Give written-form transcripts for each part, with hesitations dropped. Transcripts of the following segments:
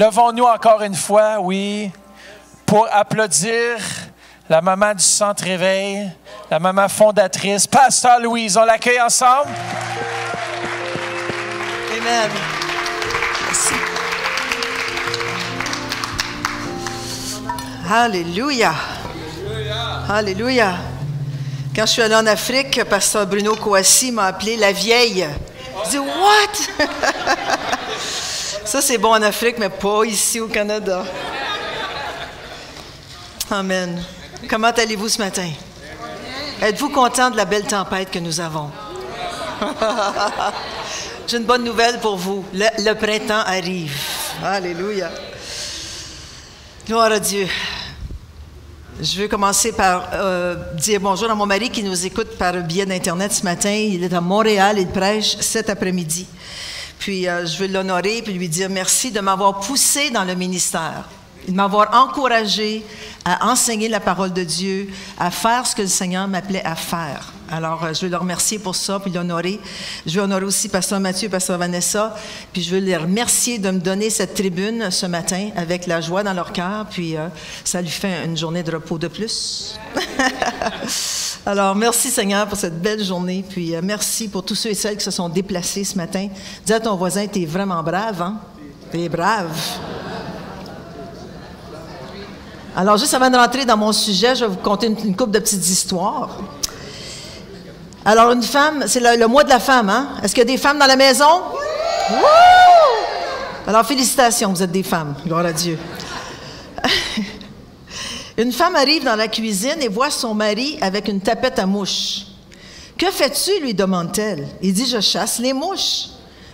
Levons-nous encore une fois, oui, pour applaudir la maman du Centre Réveil, la maman fondatrice, Pasteur Louise. On l'accueille ensemble. Amen. Merci. Alléluia. Alléluia. Quand je suis allée en Afrique, Pasteur Bruno Kouassi m'a appelé la vieille. Je dis, what? Ça, c'est bon en Afrique, mais pas ici au Canada. Amen. Comment allez-vous ce matin? Êtes-vous content de la belle tempête que nous avons? J'ai une bonne nouvelle pour vous. Le printemps arrive. Alléluia. Gloire à Dieu. Je veux commencer par dire bonjour à mon mari qui nous écoute par biais d'Internet ce matin. Il est à Montréal, il prêche cet après-midi. Puis je veux l'honorer puis lui dire merci de m'avoir poussé dans le ministère, de m'avoir encouragé à enseigner la parole de Dieu, à faire ce que le Seigneur m'appelait à faire. Alors, je veux le remercier pour ça, puis l'honorer. Je veux honorer aussi Pasteur Mathieu et Pasteur Vanessa, puis je veux les remercier de me donner cette tribune ce matin avec la joie dans leur cœur, puis ça lui fait une journée de repos de plus. Alors, merci Seigneur pour cette belle journée, puis merci pour tous ceux et celles qui se sont déplacés ce matin. Dis à ton voisin, t'es vraiment brave, hein? T'es brave. Alors, juste avant de rentrer dans mon sujet, je vais vous conter une couple de petites histoires. Alors, une femme, c'est le mois de la femme, hein? Est-ce qu'il y a des femmes dans la maison? Oui! Alors, félicitations, vous êtes des femmes. Gloire à Dieu. Une femme arrive dans la cuisine et voit son mari avec une tapette à mouches. « Que fais-tu? » lui demande-t-elle. Il dit, « Je chasse les mouches. »«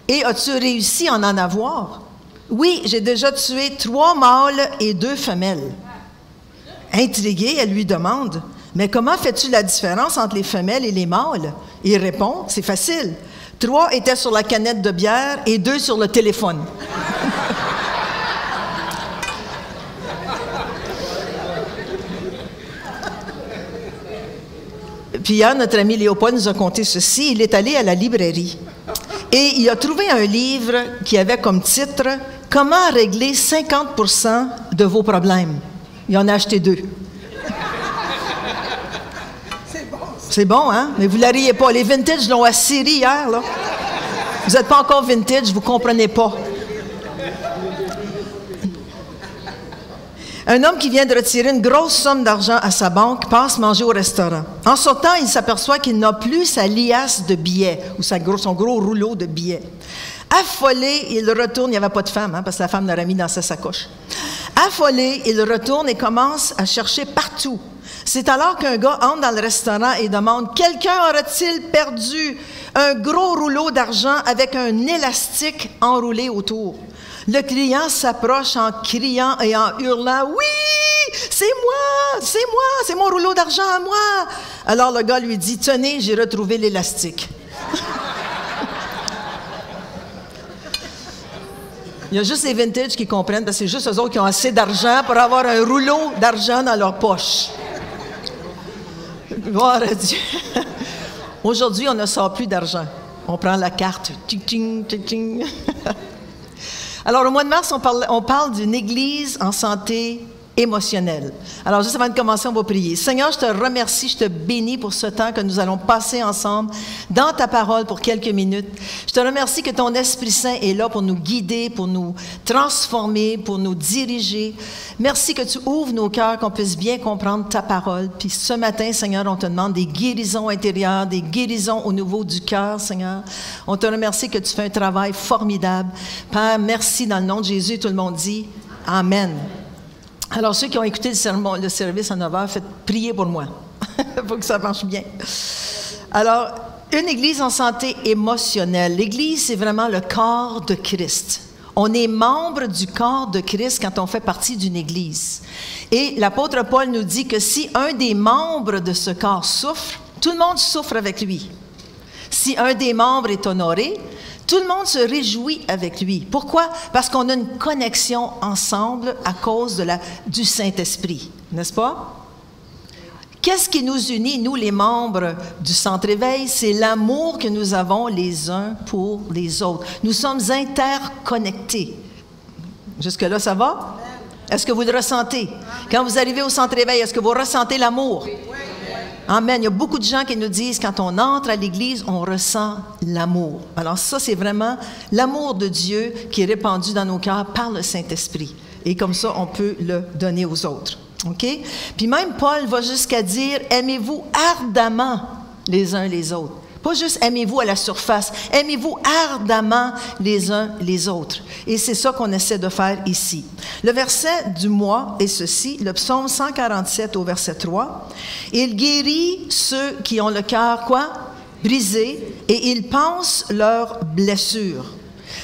Et as-tu réussi à en avoir? »« Oui, j'ai déjà tué 3 mâles et 2 femelles. » Intriguée, elle lui demande, « Mais comment fais-tu la différence entre les femelles et les mâles? » Il répond, « C'est facile. 3 étaient sur la canette de bière et 2 sur le téléphone. » Puis hier, notre ami Léopold nous a conté ceci. Il est allé à la librairie et il a trouvé un livre qui avait comme titre « Comment régler 50% de vos problèmes ». Il en a acheté 2. C'est bon, hein? Mais vous ne la riez pas. Les vintage l'ont assis hier, là. Vous n'êtes pas encore vintage, vous ne comprenez pas. Un homme qui vient de retirer une grosse somme d'argent à sa banque passe manger au restaurant. En sortant, il s'aperçoit qu'il n'a plus sa liasse de billets ou son gros rouleau de billets. Affolé, il retourne. Il n'y avait pas de femme, hein, parce que la femme l'aurait mis dans sa sacoche. Affolé, il retourne et commence à chercher partout. C'est alors qu'un gars entre dans le restaurant et demande « Quelqu'un aurait-il perdu un gros rouleau d'argent avec un élastique enroulé autour? » Le client s'approche en criant et en hurlant « Oui, c'est moi, c'est mon rouleau d'argent à moi. » Alors le gars lui dit « Tenez, j'ai retrouvé l'élastique. » Il y a juste les vintage qui comprennent, parce que c'est juste eux autres qui ont assez d'argent pour avoir un rouleau d'argent dans leur poche. Gloire à Dieu. Aujourd'hui, on ne sort plus d'argent. On prend la carte. Tching, tching, tching, tching. Alors, au mois de mars, on parle d'une église en santé émotionnelle. Alors, juste avant de commencer, on va prier. Seigneur, je te remercie, je te bénis pour ce temps que nous allons passer ensemble dans ta parole pour quelques minutes. Je te remercie que ton Esprit Saint est là pour nous guider, pour nous transformer, pour nous diriger. Merci que tu ouvres nos cœurs, qu'on puisse bien comprendre ta parole. Puis ce matin, Seigneur, on te demande des guérisons intérieures, des guérisons au niveau du cœur, Seigneur. On te remercie que tu fais un travail formidable. Père, merci dans le nom de Jésus. Tout le monde dit Amen. Alors, ceux qui ont écouté le service à 9h, faites prier pour moi. Il faut que ça marche bien. Alors, une église en santé émotionnelle. L'église, c'est vraiment le corps de Christ. On est membre du corps de Christ quand on fait partie d'une église. Et l'apôtre Paul nous dit que si un des membres de ce corps souffre, tout le monde souffre avec lui. Si un des membres est honoré, tout le monde se réjouit avec lui. Pourquoi? Parce qu'on a une connexion ensemble à cause du Saint-Esprit, n'est-ce pas? Qu'est-ce qui nous unit, nous, les membres du Centre Éveil? C'est l'amour que nous avons les uns pour les autres. Nous sommes interconnectés. Jusque-là, ça va? Est-ce que vous le ressentez? Quand vous arrivez au centre éveil, est-ce que vous ressentez l'amour? Amen. Il y a beaucoup de gens qui nous disent, quand on entre à l'Église, on ressent l'amour. Alors ça, c'est vraiment l'amour de Dieu qui est répandu dans nos cœurs par le Saint-Esprit. Et comme ça, on peut le donner aux autres. OK? Puis même Paul va jusqu'à dire, aimez-vous ardemment les uns les autres. Pas juste aimez-vous à la surface, aimez-vous ardemment les uns les autres. Et c'est ça qu'on essaie de faire ici. Le verset du mois est ceci, le psaume 147 au verset 3. « Il guérit ceux qui ont le cœur, quoi? Brisé, et il panse leurs blessures. »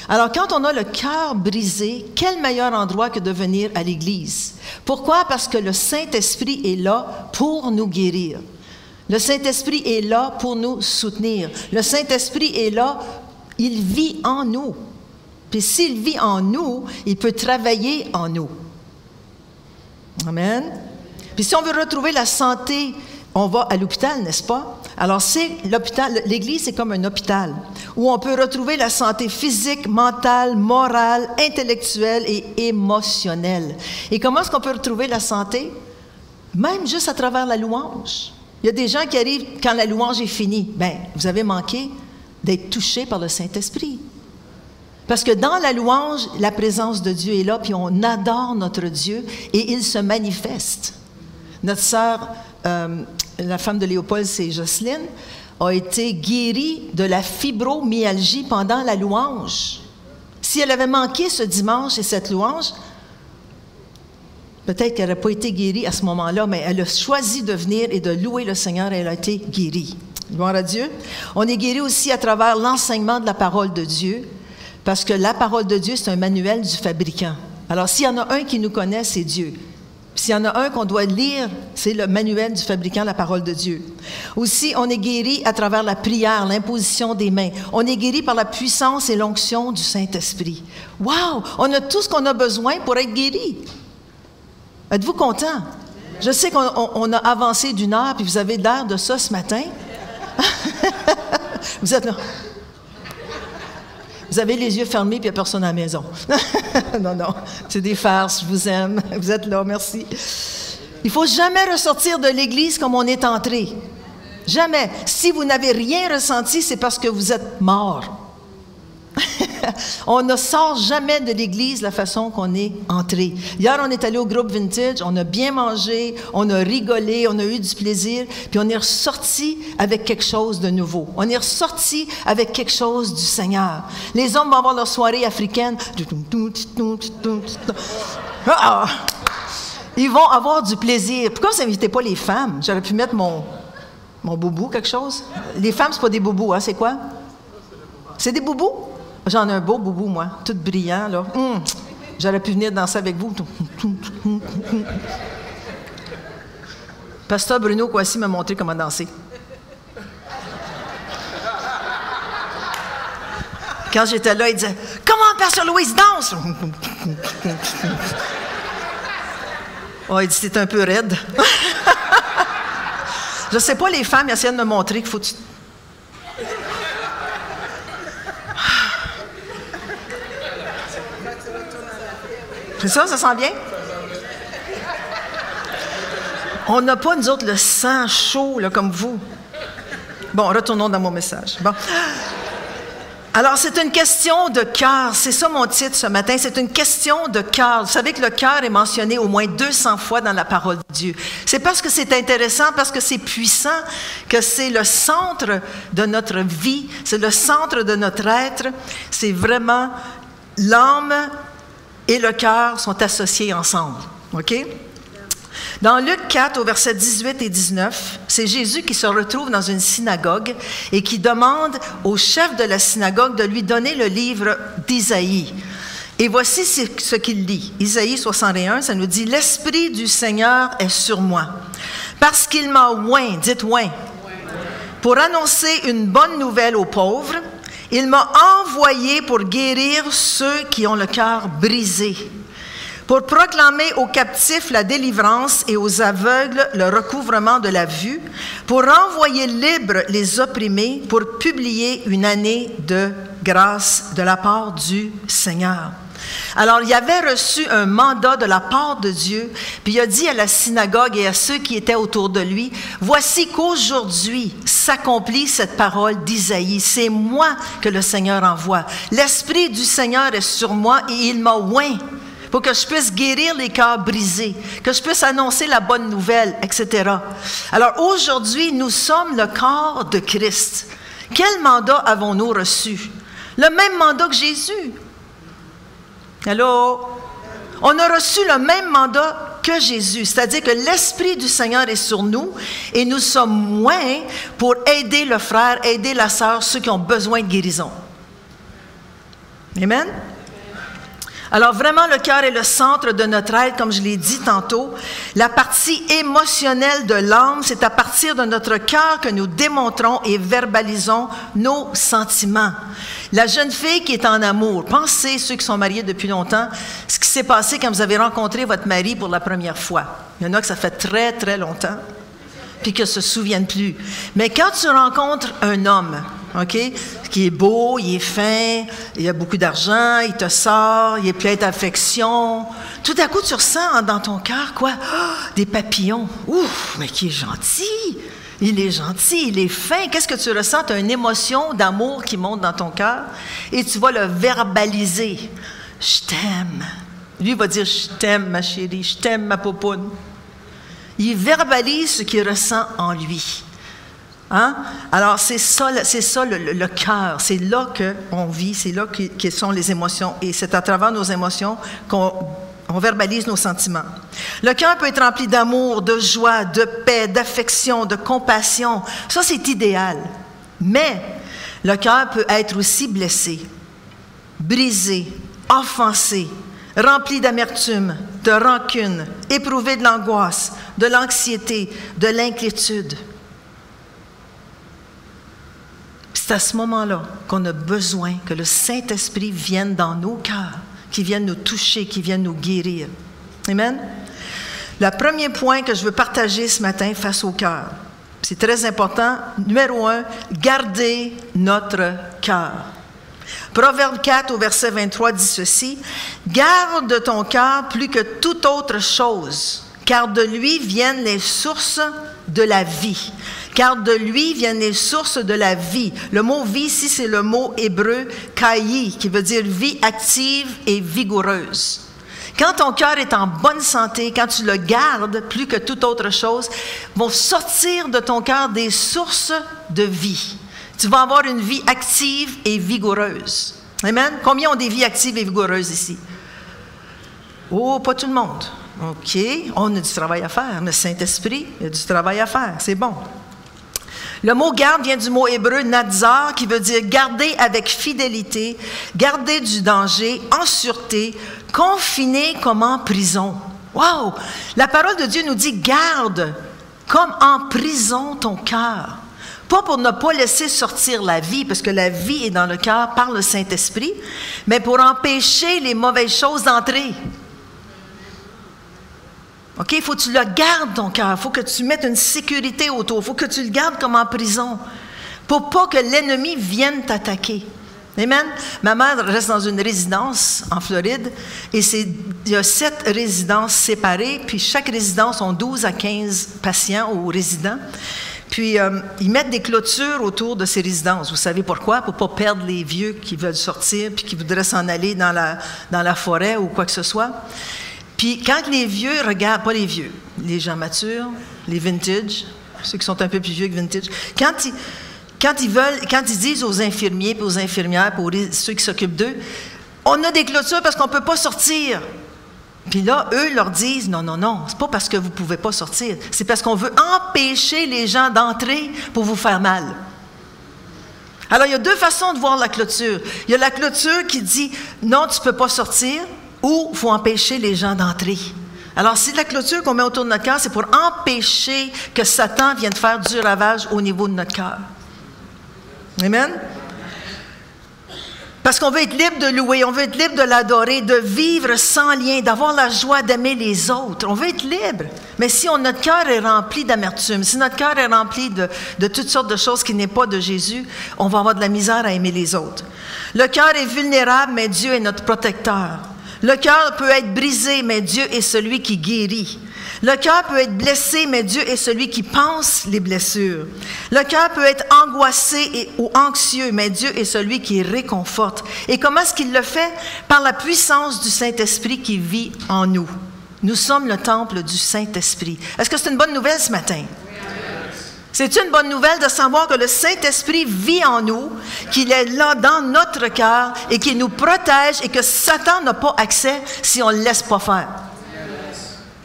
Alors, quand on a le cœur brisé, quel meilleur endroit que de venir à l'Église? Pourquoi? Parce que le Saint-Esprit est là pour nous guérir. Le Saint-Esprit est là pour nous soutenir. Le Saint-Esprit est là, il vit en nous. Puis s'il vit en nous, il peut travailler en nous. Amen. Puis si on veut retrouver la santé, on va à l'hôpital, n'est-ce pas? Alors c'est l'hôpital, l'Église c'est comme un hôpital où on peut retrouver la santé physique, mentale, morale, intellectuelle et émotionnelle. Et comment est-ce qu'on peut retrouver la santé? Même juste à travers la louange. Il y a des gens qui arrivent quand la louange est finie. Bien, vous avez manqué d'être touchés par le Saint-Esprit. Parce que dans la louange, la présence de Dieu est là, puis on adore notre Dieu et il se manifeste. Notre sœur, la femme de Léopold, c'est Jocelyne, a été guérie de la fibromyalgie pendant la louange. Si elle avait manqué ce dimanche et cette louange, peut-être qu'elle n'aurait pas été guérie à ce moment-là, mais elle a choisi de venir et de louer le Seigneur et elle a été guérie. Gloire à Dieu. On est guéri aussi à travers l'enseignement de la parole de Dieu, parce que la parole de Dieu, c'est un manuel du fabricant. Alors, s'il y en a un qui nous connaît, c'est Dieu. S'il y en a un qu'on doit lire, c'est le manuel du fabricant, la parole de Dieu. Aussi, on est guéri à travers la prière, l'imposition des mains. On est guéri par la puissance et l'onction du Saint-Esprit. Wow! On a tout ce qu'on a besoin pour être guéri. Êtes-vous content? Je sais qu'on a avancé d'une heure, puis vous avez l'air de ça ce matin. Vous êtes là. Vous avez les yeux fermés, puis il n'y a personne à la maison. Non, non, c'est des farces, je vous aime. Vous êtes là, merci. Il ne faut jamais ressortir de l'Église comme on est entré. Jamais. Si vous n'avez rien ressenti, c'est parce que vous êtes mort. On ne sort jamais de l'Église de la façon qu'on est entré. Hier, on est allé au groupe Vintage, on a bien mangé, on a rigolé, on a eu du plaisir, puis on est ressorti avec quelque chose de nouveau. On est ressorti avec quelque chose du Seigneur. Les hommes vont avoir leur soirée africaine. Ils vont avoir du plaisir. Pourquoi vous n'invitez pas les femmes? J'aurais pu mettre mon boubou, quelque chose. Les femmes, c'est pas des boubous, hein? C'est quoi? C'est des boubous? J'en ai un beau boubou, moi, tout brillant, là. J'aurais pu venir danser avec vous. Pasteur Bruno Kouassi m'a montré comment danser. Quand j'étais là, il disait « Comment, Pasteur Louise, danse? » Oh, il dit « C'est un peu raide. » Je ne sais pas, les femmes, ils essaient de me montrer qu'il faut... C'est ça, ça sent bien? On n'a pas, nous autres, le sang chaud, là, comme vous. Bon, retournons dans mon message. Bon. Alors, c'est une question de cœur. C'est ça mon titre ce matin. C'est une question de cœur. Vous savez que le cœur est mentionné au moins 200 fois dans la parole de Dieu. C'est parce que c'est intéressant, parce que c'est puissant, que c'est le centre de notre vie, c'est le centre de notre être. C'est vraiment l'âme et le cœur sont associés ensemble. OK? Dans Luc 4, au verset 18 et 19, c'est Jésus qui se retrouve dans une synagogue et qui demande au chef de la synagogue de lui donner le livre d'Isaïe. Et voici ce qu'il lit. Isaïe 61, ça nous dit « L'Esprit du Seigneur est sur moi, parce qu'il m'a oint, dites oint, pour annoncer une bonne nouvelle aux pauvres. Il m'a envoyé pour guérir ceux qui ont le cœur brisé, pour proclamer aux captifs la délivrance et aux aveugles le recouvrement de la vue, pour renvoyer libres les opprimés, pour publier une année de grâce de la part du Seigneur. » Alors, il avait reçu un mandat de la part de Dieu, puis il a dit à la synagogue et à ceux qui étaient autour de lui, « Voici qu'aujourd'hui s'accomplit cette parole d'Isaïe. C'est moi que le Seigneur envoie. L'Esprit du Seigneur est sur moi et il m'a oint pour que je puisse guérir les cœurs brisés, que je puisse annoncer la bonne nouvelle, etc. » Alors, aujourd'hui, nous sommes le corps de Christ. Quel mandat avons-nous reçu? Le même mandat que Jésus. Allô? On a reçu le même mandat que Jésus, c'est-à-dire que l'Esprit du Seigneur est sur nous et nous sommes moins pour aider le frère, aider la sœur, ceux qui ont besoin de guérison. Amen? Alors vraiment, le cœur est le centre de notre être, comme je l'ai dit tantôt. La partie émotionnelle de l'âme, c'est à partir de notre cœur que nous démontrons et verbalisons nos sentiments. La jeune fille qui est en amour, pensez, ceux qui sont mariés depuis longtemps, ce qui s'est passé quand vous avez rencontré votre mari pour la première fois. Il y en a que ça fait très, très longtemps, puis qu'ils ne se souviennent plus. Mais quand tu rencontres un homme, OK, qui est beau, il est fin, il a beaucoup d'argent, il te sort, il est plein d'affection, tout à coup, tu ressens dans ton cœur, quoi? Oh, des papillons. Ouf, mais qui est gentil! Il est gentil, il est fin. Qu'est-ce que tu ressens? Tu as une émotion d'amour qui monte dans ton cœur et tu vas le verbaliser. Je t'aime. Lui, il va dire, je t'aime, ma chérie, je t'aime, ma popoune. Il verbalise ce qu'il ressent en lui. Hein? Alors, c'est ça le cœur. C'est là qu'on vit, c'est là que sont les émotions. Et c'est à travers nos émotions qu'on verbalise nos sentiments. Le cœur peut être rempli d'amour, de joie, de paix, d'affection, de compassion. Ça, c'est idéal. Mais le cœur peut être aussi blessé, brisé, offensé, rempli d'amertume, de rancune, éprouvé de l'angoisse, de l'anxiété, de l'inquiétude. C'est à ce moment-là qu'on a besoin que le Saint-Esprit vienne dans nos cœurs, qu'il vienne nous toucher, qu'il vienne nous guérir. Amen? Le premier point que je veux partager ce matin face au cœur, c'est très important. Numéro 1, garder notre cœur. Proverbe 4 au verset 23 dit ceci, « Garde ton cœur plus que toute autre chose, car de lui viennent les sources de la vie. » Car de lui viennent les sources de la vie. Le mot « vie » ici, c'est le mot hébreu « kayi » qui veut dire « vie active et vigoureuse ». Quand ton cœur est en bonne santé, quand tu le gardes plus que toute autre chose, vont sortir de ton cœur des sources de vie. Tu vas avoir une vie active et vigoureuse. Amen? Combien ont des vies actives et vigoureuses ici? Oh, pas tout le monde. OK, on a du travail à faire. Le Saint-Esprit, il y a du travail à faire. C'est bon. Le mot « garde » vient du mot hébreu « natzar » qui veut dire « garder avec fidélité, garder du danger, en sûreté, confiné comme en prison ». Wow! La parole de Dieu nous dit « garde comme en prison ton cœur ». Pas pour ne pas laisser sortir la vie, parce que la vie est dans le cœur par le Saint-Esprit, mais pour empêcher les mauvaises choses d'entrer. OK? Il faut que tu le gardes, ton cœur. Il faut que tu mettes une sécurité autour. Il faut que tu le gardes comme en prison pour pas que l'ennemi vienne t'attaquer. Amen? Ma mère reste dans une résidence en Floride et il y a 7 résidences séparées, puis chaque résidence a 12 à 15 patients ou résidents. Puis, ils mettent des clôtures autour de ces résidences. Vous savez pourquoi? Pour ne pas perdre les vieux qui veulent sortir puis qui voudraient s'en aller dans la forêt ou quoi que ce soit. Puis quand les vieux regardent, pas les vieux, les gens matures, les vintage, ceux qui sont un peu plus vieux que vintage, quand ils disent aux infirmiers et aux infirmières, pour ceux qui s'occupent d'eux, on a des clôtures parce qu'on ne peut pas sortir. Puis là, eux leur disent, non, c'est pas parce que vous ne pouvez pas sortir, c'est parce qu'on veut empêcher les gens d'entrer pour vous faire mal. Alors, il y a 2 façons de voir la clôture. Il y a la clôture qui dit, non, tu ne peux pas sortir, ou il faut empêcher les gens d'entrer. Alors, si la clôture qu'on met autour de notre cœur, c'est pour empêcher que Satan vienne faire du ravage au niveau de notre cœur. Amen? Parce qu'on veut être libre de louer, on veut être libre de l'adorer, de vivre sans lien, d'avoir la joie d'aimer les autres. On veut être libre. Mais si notre cœur est rempli d'amertume, si notre cœur est rempli de toutes sortes de choses qui n'est pas de Jésus, on va avoir de la misère à aimer les autres. Le cœur est vulnérable, mais Dieu est notre protecteur. Le cœur peut être brisé, mais Dieu est celui qui guérit. Le cœur peut être blessé, mais Dieu est celui qui pense les blessures. Le cœur peut être angoissé ou anxieux, mais Dieu est celui qui réconforte. Et comment est-ce qu'il le fait? Par la puissance du Saint-Esprit qui vit en nous. Nous sommes le temple du Saint-Esprit. Est-ce que c'est une bonne nouvelle ce matin? C'est une bonne nouvelle de savoir que le Saint-Esprit vit en nous, qu'il est là dans notre cœur et qu'il nous protège et que Satan n'a pas accès si on ne le laisse pas faire.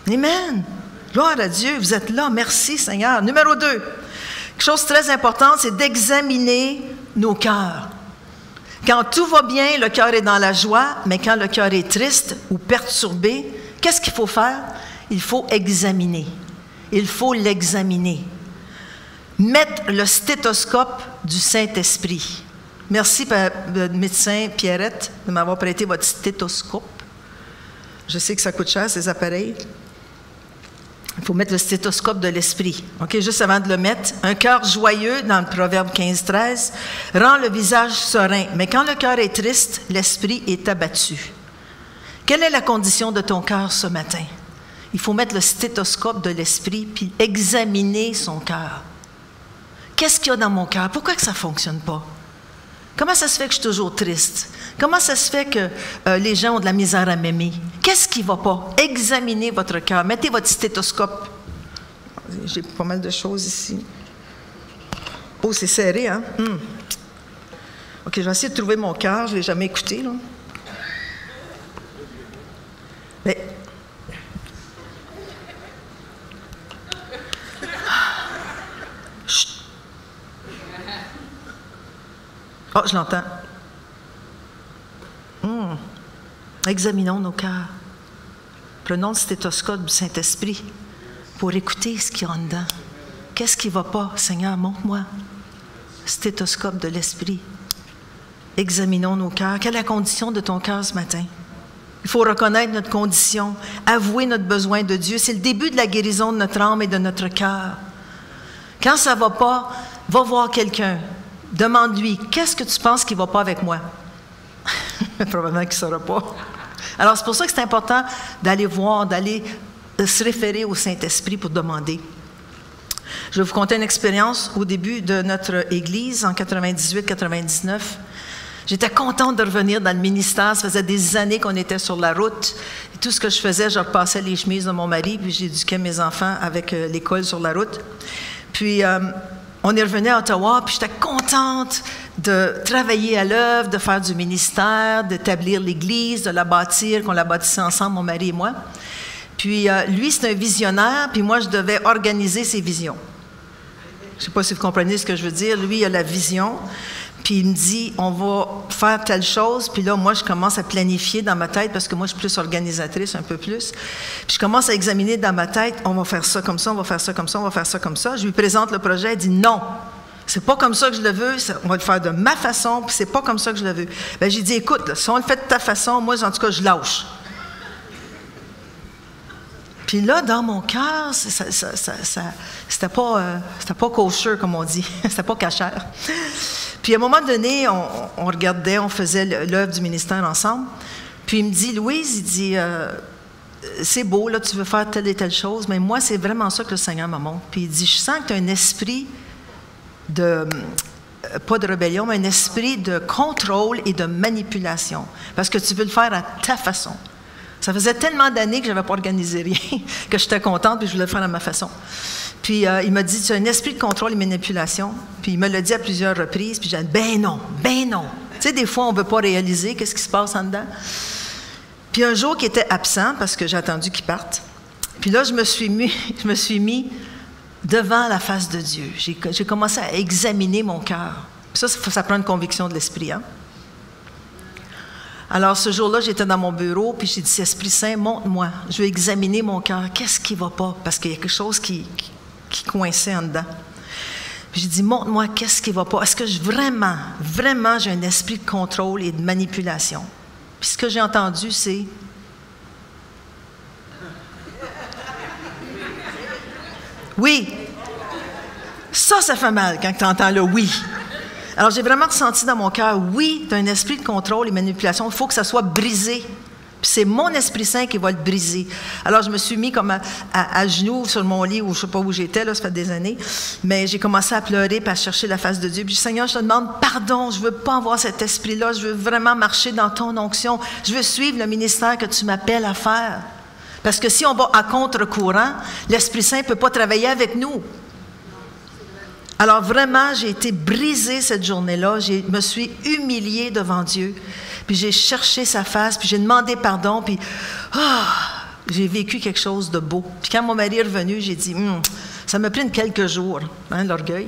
Amen. Gloire à Dieu, vous êtes là. Merci Seigneur. Numéro 2, quelque chose de très important, c'est d'examiner nos cœurs. Quand tout va bien, le cœur est dans la joie, mais quand le cœur est triste ou perturbé, qu'est-ce qu'il faut faire? Il faut examiner. Il faut l'examiner. Mettre le stéthoscope du Saint-Esprit. Merci, médecin Pierrette, de m'avoir prêté votre stéthoscope. Je sais que ça coûte cher, ces appareils. Il faut mettre le stéthoscope de l'esprit. OK, juste avant de le mettre, un cœur joyeux, dans le Proverbe 15-13, rend le visage serein. Mais quand le cœur est triste, l'esprit est abattu. Quelle est la condition de ton cœur ce matin? Il faut mettre le stéthoscope de l'esprit puis examiner son cœur. Qu'est-ce qu'il y a dans mon cœur? Pourquoi que ça ne fonctionne pas? Comment ça se fait que je suis toujours triste? Comment ça se fait que les gens ont de la misère à m'aimer? Qu'est-ce qui ne va pas? Examinez votre cœur. Mettez votre stéthoscope. J'ai pas mal de choses ici. Oh, c'est serré, hein? OK, je vais essayer de trouver mon cœur. Je ne l'ai jamais écouté, là. Mais... Chut. Oh, je l'entends. Examinons nos cœurs. Prenons le stéthoscope du Saint-Esprit pour écouter ce qu'il y a en dedans. Qu'est-ce qui ne va pas? Seigneur, montre-moi. Stéthoscope de l'Esprit. Examinons nos cœurs. Quelle est la condition de ton cœur ce matin? Il faut reconnaître notre condition, avouer notre besoin de Dieu. C'est le début de la guérison de notre âme et de notre cœur. Quand ça ne va pas, va voir quelqu'un. Demande-lui, qu'est-ce que tu penses qui ne va pas avec moi? Probablement qu'il ne saura pas. Alors, c'est pour ça que c'est important d'aller voir, d'aller se référer au Saint-Esprit pour demander. Je vais vous conter une expérience au début de notre Église, en 98-99. J'étais contente de revenir dans le ministère. Ça faisait des années qu'on était sur la route. Et tout ce que je faisais, je repassais les chemises de mon mari, puis j'éduquais mes enfants avec l'école sur la route. Puis, on est revenu à Ottawa, puis j'étais contente de travailler à l'œuvre, de faire du ministère, d'établir l'Église, de la bâtir, qu'on la bâtissait ensemble, mon mari et moi. Puis lui, c'est un visionnaire, puis moi, je devais organiser ses visions. Je ne sais pas si vous comprenez ce que je veux dire. Lui, il a la vision, puis il me dit, on va faire telle chose, puis là, moi, je commence à planifier dans ma tête, parce que moi, je suis plus organisatrice, un peu plus. Puis je commence à examiner dans ma tête, on va faire ça comme ça, on va faire ça comme ça, on va faire ça comme ça. Je lui présente le projet, elle dit non. C'est pas comme ça que je le veux, on va le faire de ma façon, puis c'est pas comme ça que je le veux. Bien, j'ai dit, écoute, là, si on le fait de ta façon, moi, en tout cas, je lâche. Puis là, dans mon cœur, c'était pas kosher, comme on dit. C'était pas cachère. Puis à un moment donné, on regardait, on faisait l'œuvre du ministère ensemble. Puis il me dit, Louise, il dit, c'est beau, là, tu veux faire telle et telle chose, mais moi, c'est vraiment ça que le Seigneur me montre. Puis il dit, je sens que tu as un esprit pas de rébellion, mais un esprit de contrôle et de manipulation. Parce que tu veux le faire à ta façon. Ça faisait tellement d'années que je n'avais pas organisé rien, que j'étais contente, puis je voulais le faire à ma façon. Puis il m'a dit, tu as un esprit de contrôle et manipulation. Puis il me l'a dit à plusieurs reprises, puis j'ai dit, ben non. Tu sais, des fois, on ne veut pas réaliser qu'est-ce qui se passe en dedans. Puis un jour, qui était absent, parce que j'ai attendu qu'il parte, puis là, je me suis mis devant la face de Dieu. J'ai commencé à examiner mon cœur. Ça prend une conviction de l'Esprit, hein? Alors, ce jour-là, j'étais dans mon bureau, puis j'ai dit, Esprit Saint, montre-moi. Je vais examiner mon cœur. Qu'est-ce qui ne va pas? Parce qu'il y a quelque chose qui coinçait en dedans. Puis j'ai dit, montre-moi qu'est-ce qui ne va pas. Est-ce que vraiment, j'ai un esprit de contrôle et de manipulation? Puis ce que j'ai entendu, c'est... Oui. Ça fait mal quand tu entends le oui. Alors, j'ai vraiment ressenti dans mon cœur, oui, tu as un esprit de contrôle et manipulation. Il faut que ça soit brisé Puis c'est mon Esprit Saint qui va le briser. Alors, je me suis mis comme à genoux sur mon lit, ou je ne sais pas où j'étais, là, ça fait des années. Mais j'ai commencé à pleurer, puis à chercher la face de Dieu. Puis, Seigneur, je te demande pardon. Je ne veux pas avoir cet esprit-là. Je veux vraiment marcher dans ton onction. Je veux suivre le ministère que tu m'appelles à faire. Parce que si on va à contre-courant, l'Esprit Saint ne peut pas travailler avec nous. Alors, vraiment, j'ai été brisée cette journée-là. Je me suis humiliée devant Dieu. Puis j'ai cherché sa face, puis j'ai demandé pardon, puis j'ai vécu quelque chose de beau. Puis quand mon mari est revenu, j'ai dit, ça m'a pris quelques jours, hein, l'orgueil.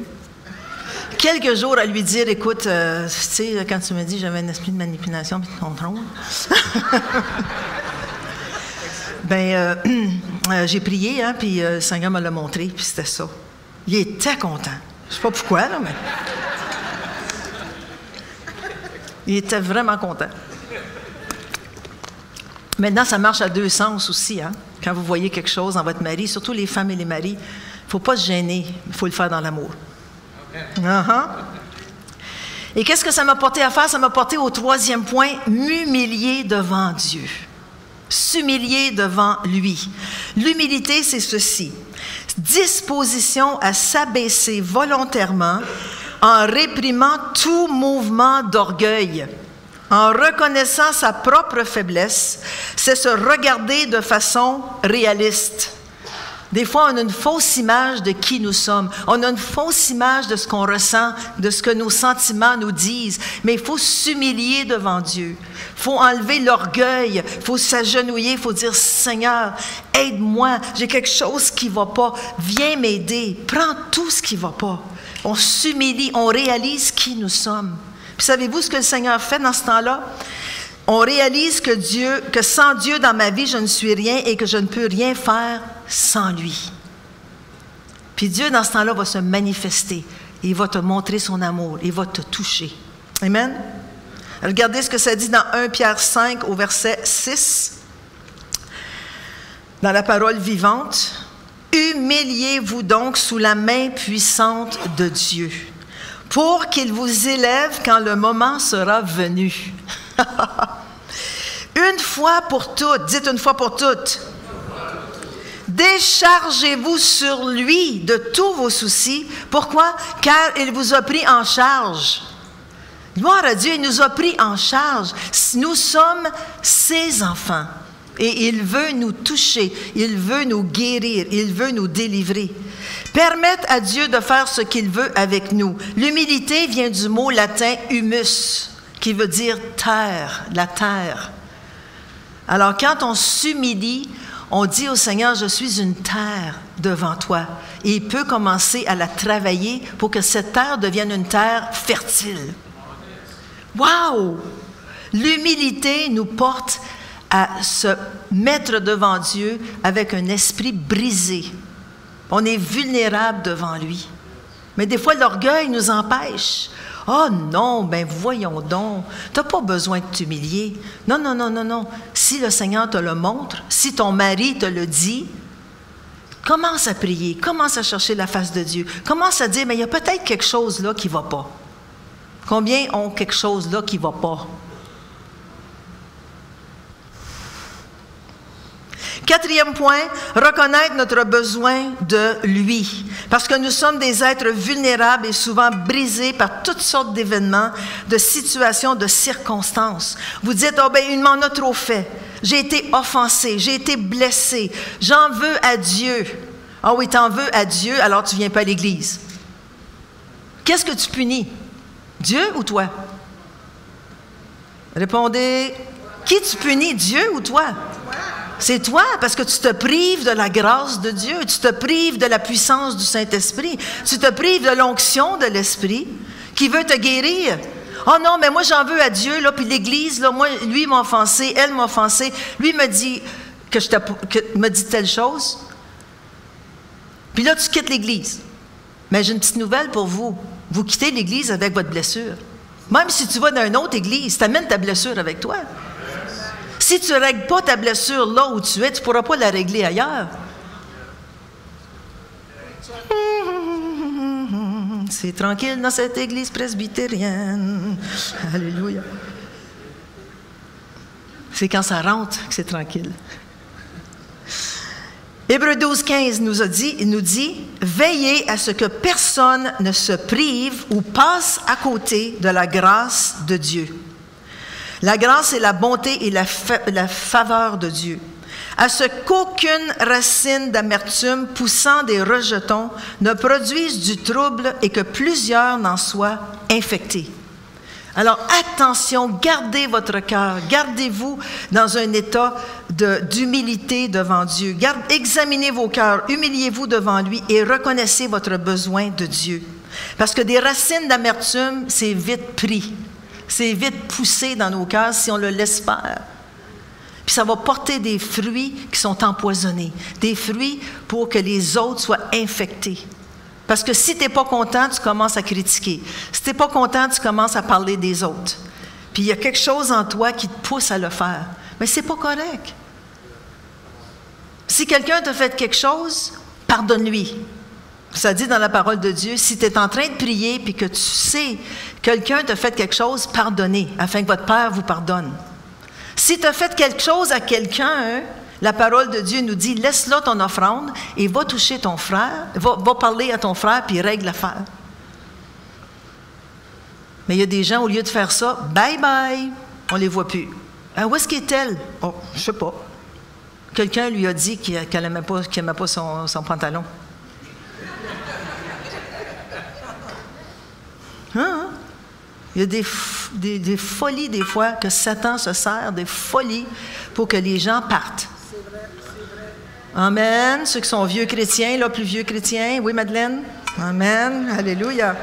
Quelques jours à lui dire, écoute, tu sais, quand tu me dis j'avais un esprit de manipulation et de contrôle, j'ai prié, hein, puis le Seigneur me l'a montré, puis c'était ça. Il était content. Je ne sais pas pourquoi, là, mais... Il était vraiment content. Maintenant, ça marche à deux sens aussi. Hein? Quand vous voyez quelque chose dans votre mari, surtout les femmes et les maris, il ne faut pas se gêner, il faut le faire dans l'amour. Et qu'est-ce que ça m'a porté à faire? Ça m'a porté au troisième point, m'humilier devant Dieu. S'humilier devant lui. L'humilité, c'est ceci. Disposition à s'abaisser volontairement en réprimant tout mouvement d'orgueil, en reconnaissant sa propre faiblesse, c'est se regarder de façon réaliste. Des fois, on a une fausse image de qui nous sommes. On a une fausse image de ce qu'on ressent, de ce que nos sentiments nous disent. Mais il faut s'humilier devant Dieu. Il faut enlever l'orgueil. Il faut s'agenouiller. Il faut dire, Seigneur, aide-moi. J'ai quelque chose qui ne va pas. Viens m'aider. Prends tout ce qui ne va pas. On s'humilie, on réalise qui nous sommes. Puis savez-vous ce que le Seigneur fait dans ce temps-là? On réalise que sans Dieu dans ma vie, je ne suis rien et que je ne peux rien faire sans lui. Puis Dieu, dans ce temps-là, va se manifester. Il va te montrer son amour. Il va te toucher. Amen? Regardez ce que ça dit dans 1 Pierre 5 au verset 6. Dans la parole vivante. Humiliez-vous donc sous la main puissante de Dieu, pour qu'il vous élève quand le moment sera venu. Une fois pour toutes, dites une fois pour toutes. Déchargez-vous sur lui de tous vos soucis. Pourquoi? Car il vous a pris en charge. Gloire à Dieu, il nous a pris en charge. Nous sommes ses enfants. Et il veut nous toucher, il veut nous guérir, il veut nous délivrer. Permettre à Dieu de faire ce qu'il veut avec nous. L'humilité vient du mot latin humus, qui veut dire terre, la terre. Alors quand on s'humilie, on dit au Seigneur, je suis une terre devant toi. Et il peut commencer à la travailler pour que cette terre devienne une terre fertile. Wow! L'humilité nous porte à se mettre devant Dieu avec un esprit brisé. On est vulnérable devant lui. Mais des fois, l'orgueil nous empêche. « Oh non, ben voyons donc, tu n'as pas besoin de t'humilier. » Non, non, non, non, non. Si le Seigneur te le montre, si ton mari te le dit, commence à prier, commence à chercher la face de Dieu, commence à dire, mais il y a peut-être quelque chose là qui ne va pas. Combien ont quelque chose là qui ne va pas? Quatrième point, reconnaître notre besoin de lui. Parce que nous sommes des êtres vulnérables et souvent brisés par toutes sortes d'événements, de situations, de circonstances. Vous dites, « Oh ben, il m'en a trop fait. J'ai été offensé, j'ai été blessé. J'en veux à Dieu. » Ah oui, t'en veux à Dieu, alors tu ne viens pas à l'Église. Qu'est-ce que tu punis? Dieu ou toi? Répondez, qui tu punis, Dieu ou toi? C'est toi, parce que tu te prives de la grâce de Dieu, tu te prives de la puissance du Saint-Esprit, tu te prives de l'onction de l'Esprit qui veut te guérir. Oh non, mais moi j'en veux à Dieu, là, puis l'Église, là, moi, lui m'a offensé, elle m'a offensé, lui me dit me dit telle chose. Puis là, tu quittes l'Église. Mais j'ai une petite nouvelle pour vous. Vous quittez l'Église avec votre blessure. Même si tu vas dans une autre Église, tu amènes ta blessure avec toi. Si tu ne règles pas ta blessure là où tu es, tu ne pourras pas la régler ailleurs. C'est tranquille dans cette église presbytérienne. Alléluia. C'est quand ça rentre que c'est tranquille. Hébreux 12, 15 nous dit « Veillez à ce que personne ne se prive ou passe à côté de la grâce de Dieu. » La grâce est la bonté et la faveur de Dieu. À ce qu'aucune racine d'amertume poussant des rejetons ne produise du trouble et que plusieurs n'en soient infectés. Alors attention, gardez votre cœur, gardez-vous dans un état d'humilité devant Dieu. Examinez vos cœurs, humiliez-vous devant lui et reconnaissez votre besoin de Dieu. Parce que des racines d'amertume, c'est vite pris, c'est vite poussé dans nos cœurs si on le laisse faire. Puis ça va porter des fruits qui sont empoisonnés, des fruits pour que les autres soient infectés. Parce que si tu n'es pas content, tu commences à critiquer. Si tu n'es pas content, tu commences à parler des autres. Puis il y a quelque chose en toi qui te pousse à le faire. Mais ce n'est pas correct. Si quelqu'un t'a fait quelque chose, pardonne-lui. Ça dit dans la parole de Dieu, si tu es en train de prier puis que tu sais que quelqu'un t'a fait quelque chose, pardonnez, afin que votre Père vous pardonne. Si tu as fait quelque chose à quelqu'un, la parole de Dieu nous dit, laisse-là ton offrande et va toucher ton frère, va parler à ton frère puis règle l'affaire. Mais il y a des gens, au lieu de faire ça, bye bye, on ne les voit plus. Où est-ce qu'est-elle? Oh, je ne sais pas. Quelqu'un lui a dit qu'elle n'aimait pas son pantalon. Hein? Il y a des folies, des fois, que Satan se sert, des folies, pour que les gens partent. Amen. Ceux qui sont vieux chrétiens, là, plus vieux chrétiens. Oui, Madeleine? Amen. Alléluia.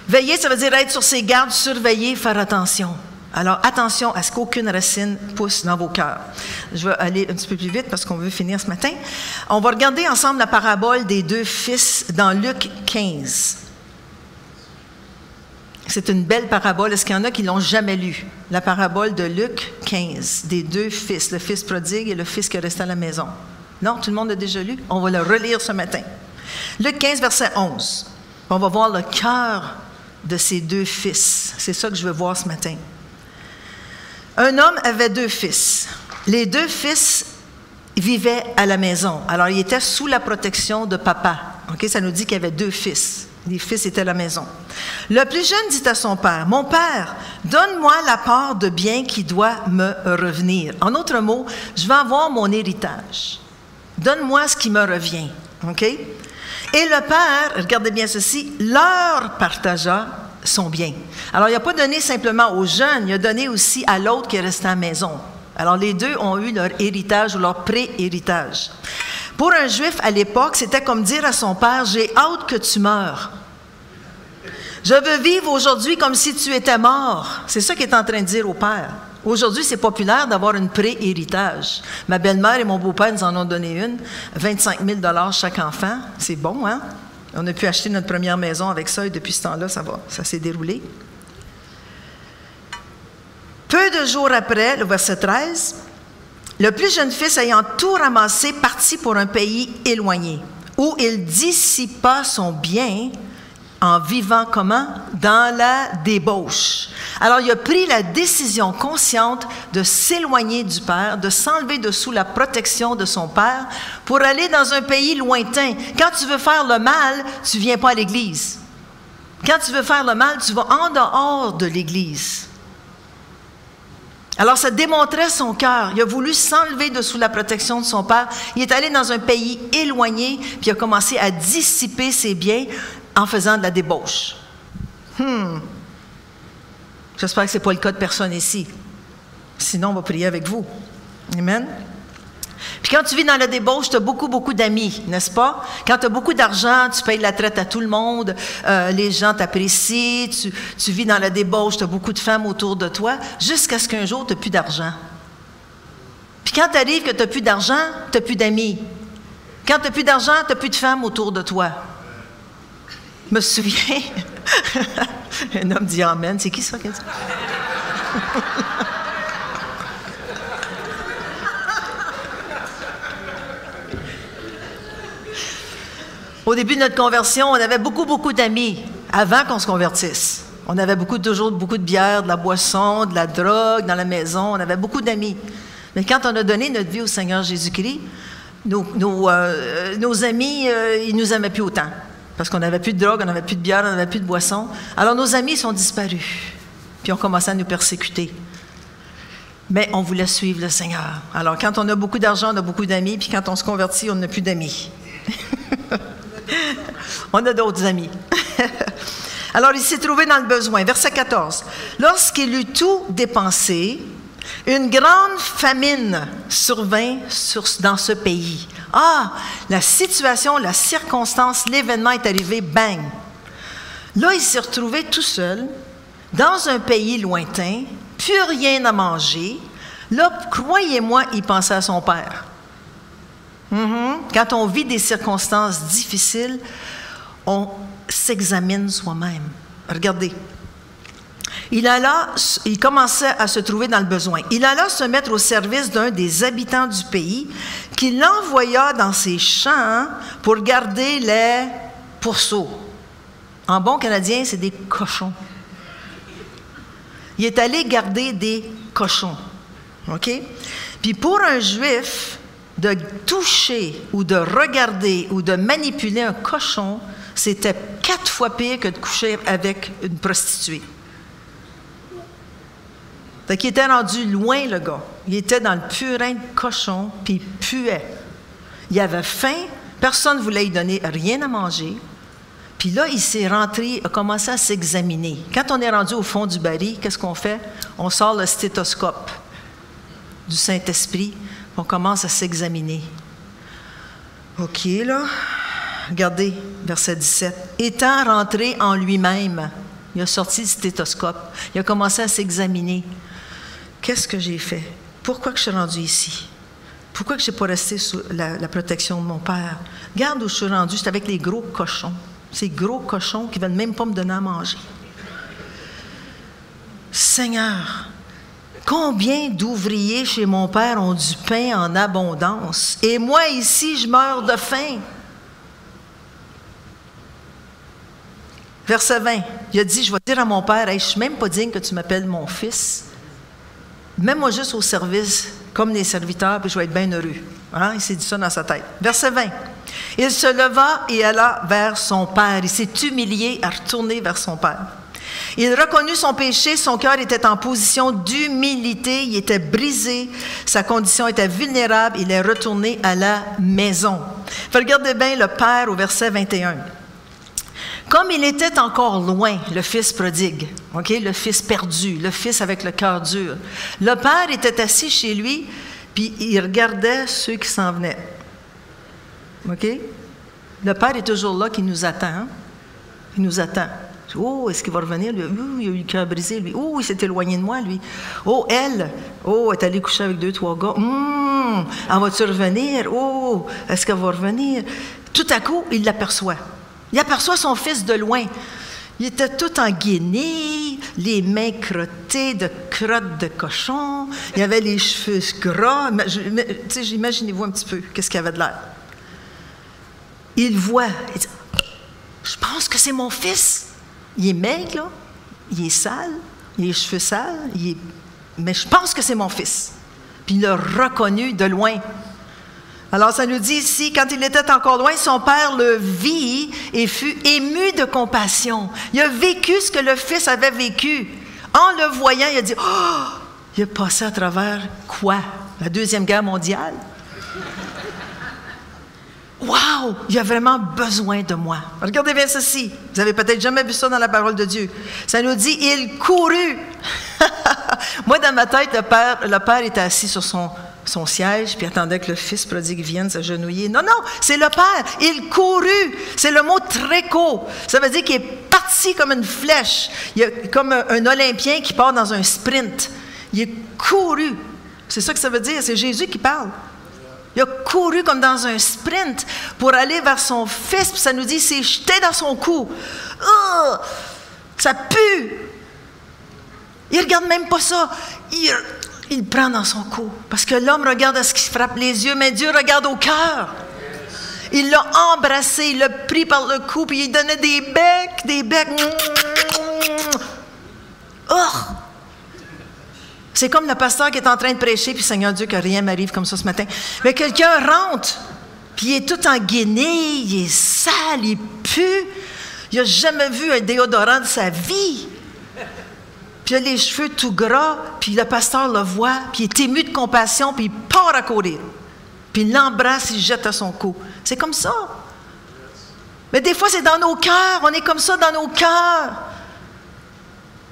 Veiller, ça veut dire être sur ses gardes, surveiller, faire attention. Alors, attention à ce qu'aucune racine pousse dans vos cœurs. Je vais aller un petit peu plus vite parce qu'on veut finir ce matin. On va regarder ensemble la parabole des deux fils dans Luc 15. C'est une belle parabole. Est-ce qu'il y en a qui ne l'ont jamais lue? La parabole de Luc 15, des deux fils, le fils prodigue et le fils qui est resté à la maison. Non, tout le monde l'a déjà lu? On va le relire ce matin. Luc 15, verset 11. On va voir le cœur de ces deux fils. C'est ça que je veux voir ce matin. Un homme avait deux fils. Les deux fils vivaient à la maison. Alors, ils étaient sous la protection de papa. Okay? Ça nous dit qu'il y avait deux fils. Les fils étaient à la maison. Le plus jeune dit à son père, « Mon père, donne-moi la part de bien qui doit me revenir. » En d'autres mots, je vais avoir mon héritage. Donne-moi ce qui me revient. OK? Et le père, regardez bien ceci, leur partagea son bien. Alors, il n'a pas donné simplement aux jeunes, il a donné aussi à l'autre qui est resté à la maison. Alors, les deux ont eu leur héritage ou leur pré-héritage. Pour un Juif, à l'époque, c'était comme dire à son père, « J'ai hâte que tu meures. Je veux vivre aujourd'hui comme si tu étais mort. » C'est ça qu'il est en train de dire au père. Aujourd'hui, c'est populaire d'avoir une pré-héritage. Ma belle-mère et mon beau-père nous en ont donné une, 25 000 chaque enfant. C'est bon, hein? On a pu acheter notre première maison avec ça et depuis ce temps-là, ça s'est déroulé. Peu de jours après, le verset 13, le plus jeune fils ayant tout ramassé partit pour un pays éloigné, où il dissipa son bien en vivant comment? Dans la débauche. Alors, il a pris la décision consciente de s'éloigner du père, de s'enlever de sous la protection de son père pour aller dans un pays lointain. Quand tu veux faire le mal, tu ne viens pas à l'église. Quand tu veux faire le mal, tu vas en dehors de l'église. Alors, ça démontrait son cœur. Il a voulu s'enlever de sous la protection de son père. Il est allé dans un pays éloigné, puis il a commencé à dissiper ses biens en faisant de la débauche. J'espère que ce n'est pas le cas de personne ici. Sinon, on va prier avec vous. Amen. Puis quand tu vis dans la débauche, tu as beaucoup, beaucoup d'amis, n'est-ce pas? Quand tu as beaucoup d'argent, tu payes la traite à tout le monde, les gens t'apprécient, tu vis dans la débauche, tu as beaucoup de femmes autour de toi, jusqu'à ce qu'un jour, tu n'as plus d'argent. Puis quand tu arrives que tu n'as plus d'argent, tu n'as plus d'amis. Quand tu n'as plus d'argent, tu n'as plus de femmes autour de toi. Je me souviens, un homme dit Amen. C'est qui ça qui a dit? Au début de notre conversion, on avait beaucoup, beaucoup d'amis avant qu'on se convertisse. On avait toujours beaucoup de bière, de la boisson, de la drogue dans la maison. On avait beaucoup d'amis. Mais quand on a donné notre vie au Seigneur Jésus-Christ, nos amis, ils nous aimaient plus autant. Parce qu'on n'avait plus de drogue, on n'avait plus de bière, on n'avait plus de boisson. Alors nos amis sont disparus. Puis on commençait à nous persécuter. Mais on voulait suivre le Seigneur. Alors quand on a beaucoup d'argent, on a beaucoup d'amis. Puis quand on se convertit, on n'a plus d'amis. On a d'autres amis. Alors, il s'est trouvé dans le besoin. Verset 14. Lorsqu'il eut tout dépensé, une grande famine survint dans ce pays. Ah, la situation, la circonstance, l'événement est arrivé, bang. Là, il s'est retrouvé tout seul, dans un pays lointain, plus rien à manger. Là, croyez-moi, il pensait à son père. Quand on vit des circonstances difficiles, on s'examine soi-même. Regardez. Il commençait à se trouver dans le besoin. Il alla se mettre au service d'un des habitants du pays qui l'envoya dans ses champs pour garder les pourceaux. En bon canadien, c'est des cochons. Il est allé garder des cochons. OK? Puis pour un Juif, de toucher ou de regarder ou de manipuler un cochon, c'était 4 fois pire que de coucher avec une prostituée. Fait qu'il était rendu loin, le gars. Il était dans le purin de cochon, puis il puait. Il avait faim, personne ne voulait lui donner rien à manger. Puis là, il s'est rentré, a commencé à s'examiner. Quand on est rendu au fond du baril, qu'est-ce qu'on fait? On sort le stéthoscope du Saint-Esprit, on commence à s'examiner. OK, là. Regardez, verset 17. Étant rentré en lui-même, il a sorti le stéthoscope. Il a commencé à s'examiner. Qu'est-ce que j'ai fait? Pourquoi que je suis rendu ici? Pourquoi que je n'ai pas resté sous la protection de mon père? Regarde où je suis rendu, c'est avec les gros cochons. Ces gros cochons qui ne veulent même pas me donner à manger. Seigneur, combien d'ouvriers chez mon père ont du pain en abondance? Et moi, ici, je meurs de faim. Verset 20, il a dit, je vais dire à mon père, hey, je ne suis même pas digne que tu m'appelles mon fils. Mets-moi juste au service, comme les serviteurs, puis je vais être bien heureux. Hein? Il s'est dit ça dans sa tête. Verset 20, il se leva et alla vers son père. Il s'est humilié à retourner vers son père. Il reconnut son péché, son cœur était en position d'humilité, il était brisé, sa condition était vulnérable, il est retourné à la maison. Regardez bien le père au verset 21. Comme il était encore loin, le fils prodigue, okay? Le fils perdu, le fils avec le cœur dur, le père était assis chez lui, puis il regardait ceux qui s'en venaient. OK? Le père est toujours là qui nous attend. Hein? Il nous attend. Oh, est-ce qu'il va revenir? Lui? Il a eu le cœur brisé, lui. Oh, il s'est éloigné de moi, lui. Oh, elle. Oh, elle est allée coucher avec 2-3 gars. Elle va-tu revenir? Oh, est-ce qu'elle va revenir? Tout à coup, il l'aperçoit. Il aperçoit son fils de loin. Il était tout en guenilles, les mains crottées de crottes de cochon. Il avait les cheveux gras. Imaginez-vous un petit peu qu'est-ce qu'il avait de l'air. Il voit. Il dit, je pense que c'est mon fils. Il est maigre, là. Il est sale. Il a les cheveux sales. Mais je pense que c'est mon fils. Puis il l'a reconnu de loin. Alors, ça nous dit ici, quand il était encore loin, son père le vit et fut ému de compassion. Il a vécu ce que le fils avait vécu. En le voyant, il a dit, oh, il a passé à travers quoi? La Deuxième Guerre mondiale? Wow! Il a vraiment besoin de moi. Regardez bien ceci. Vous n'avez peut-être jamais vu ça dans la parole de Dieu. Ça nous dit, il courut. Moi, dans ma tête, le père était assis sur son siège, puis attendait que le fils prodigue vienne s'agenouiller. Non, c'est le père. Il courut. C'est le mot tréco. Ça veut dire qu'il est parti comme une flèche. Il est comme un Olympien qui part dans un sprint. Il est couru. C'est ça que ça veut dire. C'est Jésus qui parle. Il a couru comme dans un sprint pour aller vers son fils. Puis ça nous dit, il s'est jeté dans son cou. Oh, ça pue. Il ne regarde même pas ça. Il le prend dans son cou. Parce que l'homme regarde à ce qui frappe les yeux, mais Dieu regarde au cœur. Il l'a embrassé, il l'a pris par le cou, puis il donnait des becs. Oh! C'est comme le pasteur qui est en train de prêcher, puis Seigneur Dieu, que rien m'arrive comme ça ce matin. Mais quelqu'un rentre, puis il est tout en guenille, il est sale, il pue. Il n'a jamais vu un déodorant de sa vie. Puis il a les cheveux tout gras, puis le pasteur le voit, puis il est ému de compassion, puis il part à courir. Puis il l'embrasse, il jette à son cou. C'est comme ça. Mais des fois, c'est dans nos cœurs. On est comme ça dans nos cœurs.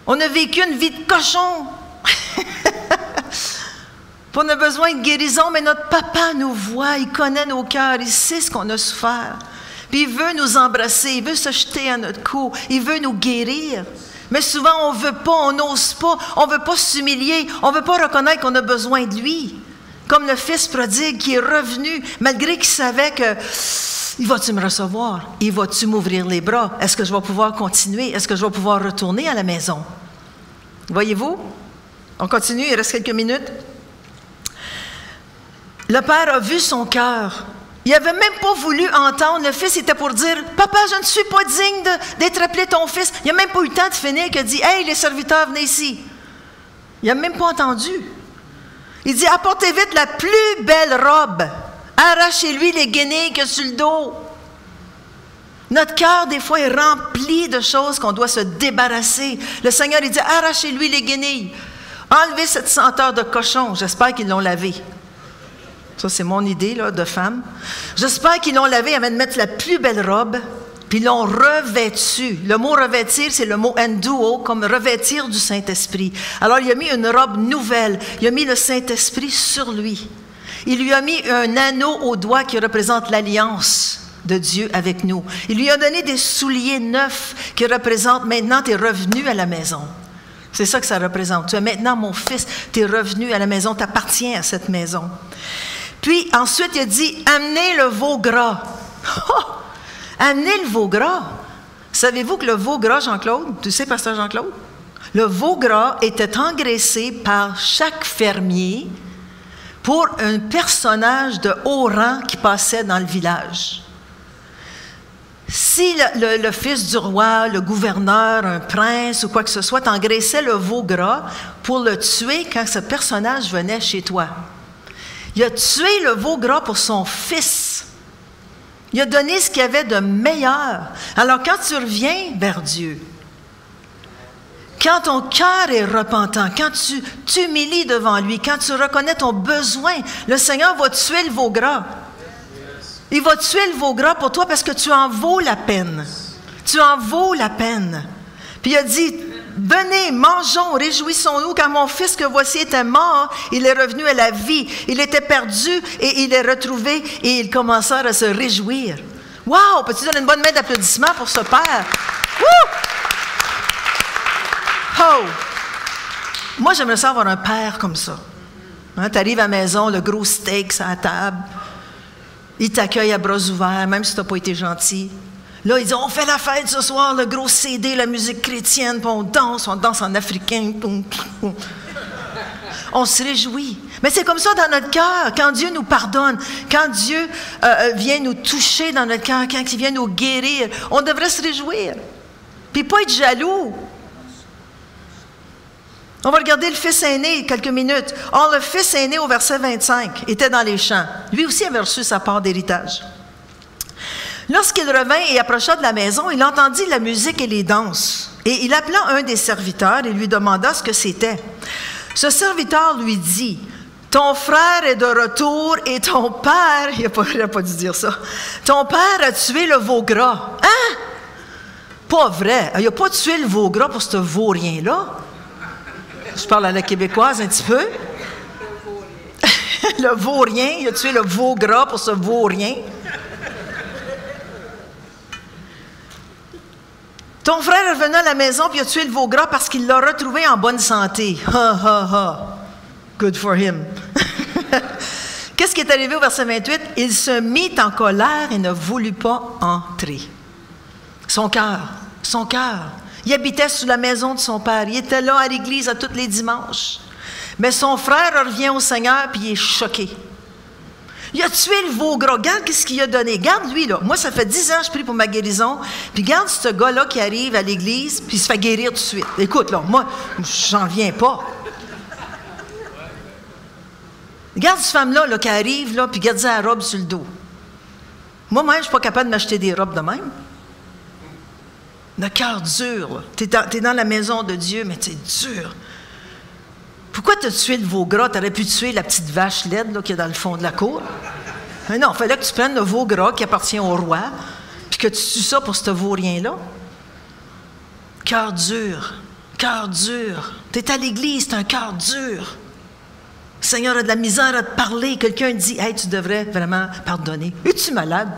On a vécu une vie de cochon. On a besoin de guérison, mais notre papa nous voit, il connaît nos cœurs, il sait ce qu'on a souffert. Puis il veut nous embrasser, il veut se jeter à notre cou, il veut nous guérir. Mais souvent, on ne veut pas, on n'ose pas, on ne veut pas s'humilier, on ne veut pas reconnaître qu'on a besoin de lui. Comme le fils prodigue qui est revenu, malgré qu'il savait que « Il va-tu me recevoir? Il va-tu m'ouvrir les bras? Est-ce que je vais pouvoir continuer? Est-ce que je vais pouvoir retourner à la maison? » Voyez-vous? On continue, il reste quelques minutes. Le père a vu son cœur. Il n'avait même pas voulu entendre. Le fils était pour dire « Papa, je ne suis pas digne d'être appelé ton fils. » Il n'a même pas eu le temps de finir qu'il a dit « Hey, les serviteurs, venez ici. » Il n'a même pas entendu. Il dit « Apportez vite la plus belle robe. Arrachez-lui les guenilles que sur le dos. » Notre cœur, des fois, est rempli de choses qu'on doit se débarrasser. Le Seigneur, il dit « Arrachez-lui les guenilles. Enlevez cette senteur de cochon. » J'espère qu'ils l'ont lavé. Ça, c'est mon idée là, de femme. J'espère qu'ils l'ont lavé avant de mettre la plus belle robe, puis ils l'ont revêtu. Le mot « revêtir », c'est le mot « enduo », comme « revêtir du Saint-Esprit ». Alors, il a mis une robe nouvelle. Il a mis le Saint-Esprit sur lui. Il lui a mis un anneau au doigt qui représente l'alliance de Dieu avec nous. Il lui a donné des souliers neufs qui représentent « maintenant, tu es revenu à la maison ». C'est ça que ça représente. Tu es maintenant mon fils, tu es revenu à la maison, tu appartiens à cette maison. Puis ensuite, il a dit, amenez le veau gras. Oh! Amenez le veau gras. Savez-vous que le veau gras, Jean-Claude, tu sais, pasteur Jean-Claude? Le veau gras était engraissé par chaque fermier pour un personnage de haut rang qui passait dans le village. Si le fils du roi, le gouverneur, un prince ou quoi que ce soit, t'engraissait le veau gras pour le tuer quand ce personnage venait chez toi. Il a tué le veau gras pour son fils. Il a donné ce qu'il y avait de meilleur. Alors quand tu reviens vers Dieu, quand ton cœur est repentant, quand tu t'humilies devant lui, quand tu reconnais ton besoin, le Seigneur va tuer le veau gras. Il va tuer le veau gras pour toi parce que tu en vaux la peine. Tu en vaux la peine. Puis il a dit, venez, mangeons, réjouissons-nous, car mon fils que voici était mort, il est revenu à la vie. Il était perdu et il est retrouvé et ils commencèrent à se réjouir. Wow! Peux-tu donner une bonne main d'applaudissement pour ce père? Woo! Oh! Moi, j'aimerais ça avoir un père comme ça. Hein, tu arrives à la maison, le gros steak sur la table. Il t'accueille à bras ouverts, même si tu n'as pas été gentil. Là, il dit, on fait la fête ce soir, le gros CD, la musique chrétienne, puis on danse en africain. On se réjouit. Mais c'est comme ça dans notre cœur, quand Dieu nous pardonne, quand Dieu vient nous toucher dans notre cœur, quand il vient nous guérir, on devrait se réjouir. Puis pas être jaloux. On va regarder le fils aîné quelques minutes. Or, le fils aîné, au verset 25, était dans les champs. Lui aussi avait reçu sa part d'héritage. Lorsqu'il revint et approcha de la maison, il entendit la musique et les danses. Et il appela un des serviteurs et lui demanda ce que c'était. Ce serviteur lui dit, « Ton frère est de retour et ton père... » Il n'a pas dû dire ça. « Ton père a tué le veau gras. » Hein? Pas vrai. Il n'a pas tué le veau gras pour ce vaurien-là. Je parle à la québécoise un petit peu. Le vaurien, il a tué le veau gras pour ce vaurien. Ton frère est revenu à la maison puis il a tué le veau gras parce qu'il l'a retrouvé en bonne santé. Ha, ha, ha. Good for him. Qu'est-ce qui est arrivé au verset 28? Il se mit en colère et ne voulut pas entrer. Son cœur. Il habitait sous la maison de son père. Il était là à l'église à tous les dimanches. Mais son frère revient au Seigneur puis il est choqué. Il a tué le veau gras. Regarde qu'est-ce qu'il a donné. Regarde lui, là. Moi, ça fait 10 ans que je prie pour ma guérison. Puis regarde ce gars-là qui arrive à l'église, puis il se fait guérir tout de suite. Écoute, là, moi, j'en viens pas. Regarde cette femme-là là, qui arrive, là, puis garde la robe sur le dos. Moi-même, je ne suis pas capable de m'acheter des robes de même. Le cœur dur. Tu es dans la maison de Dieu, mais tu es dur. Pourquoi tu as tué le veau gras? Tu aurais pu tuer la petite vache laide là, qui est dans le fond de la cour. Mais non, il fallait que tu prennes le veau gras qui appartient au roi, puis que tu tues ça pour ce vaurien-là. Cœur dur. Cœur dur. Tu es à l'église, tu as un cœur dur. Le Seigneur a de la misère à te parler. Quelqu'un dit, « Hey, tu devrais vraiment pardonner. » « Es-tu malade? »«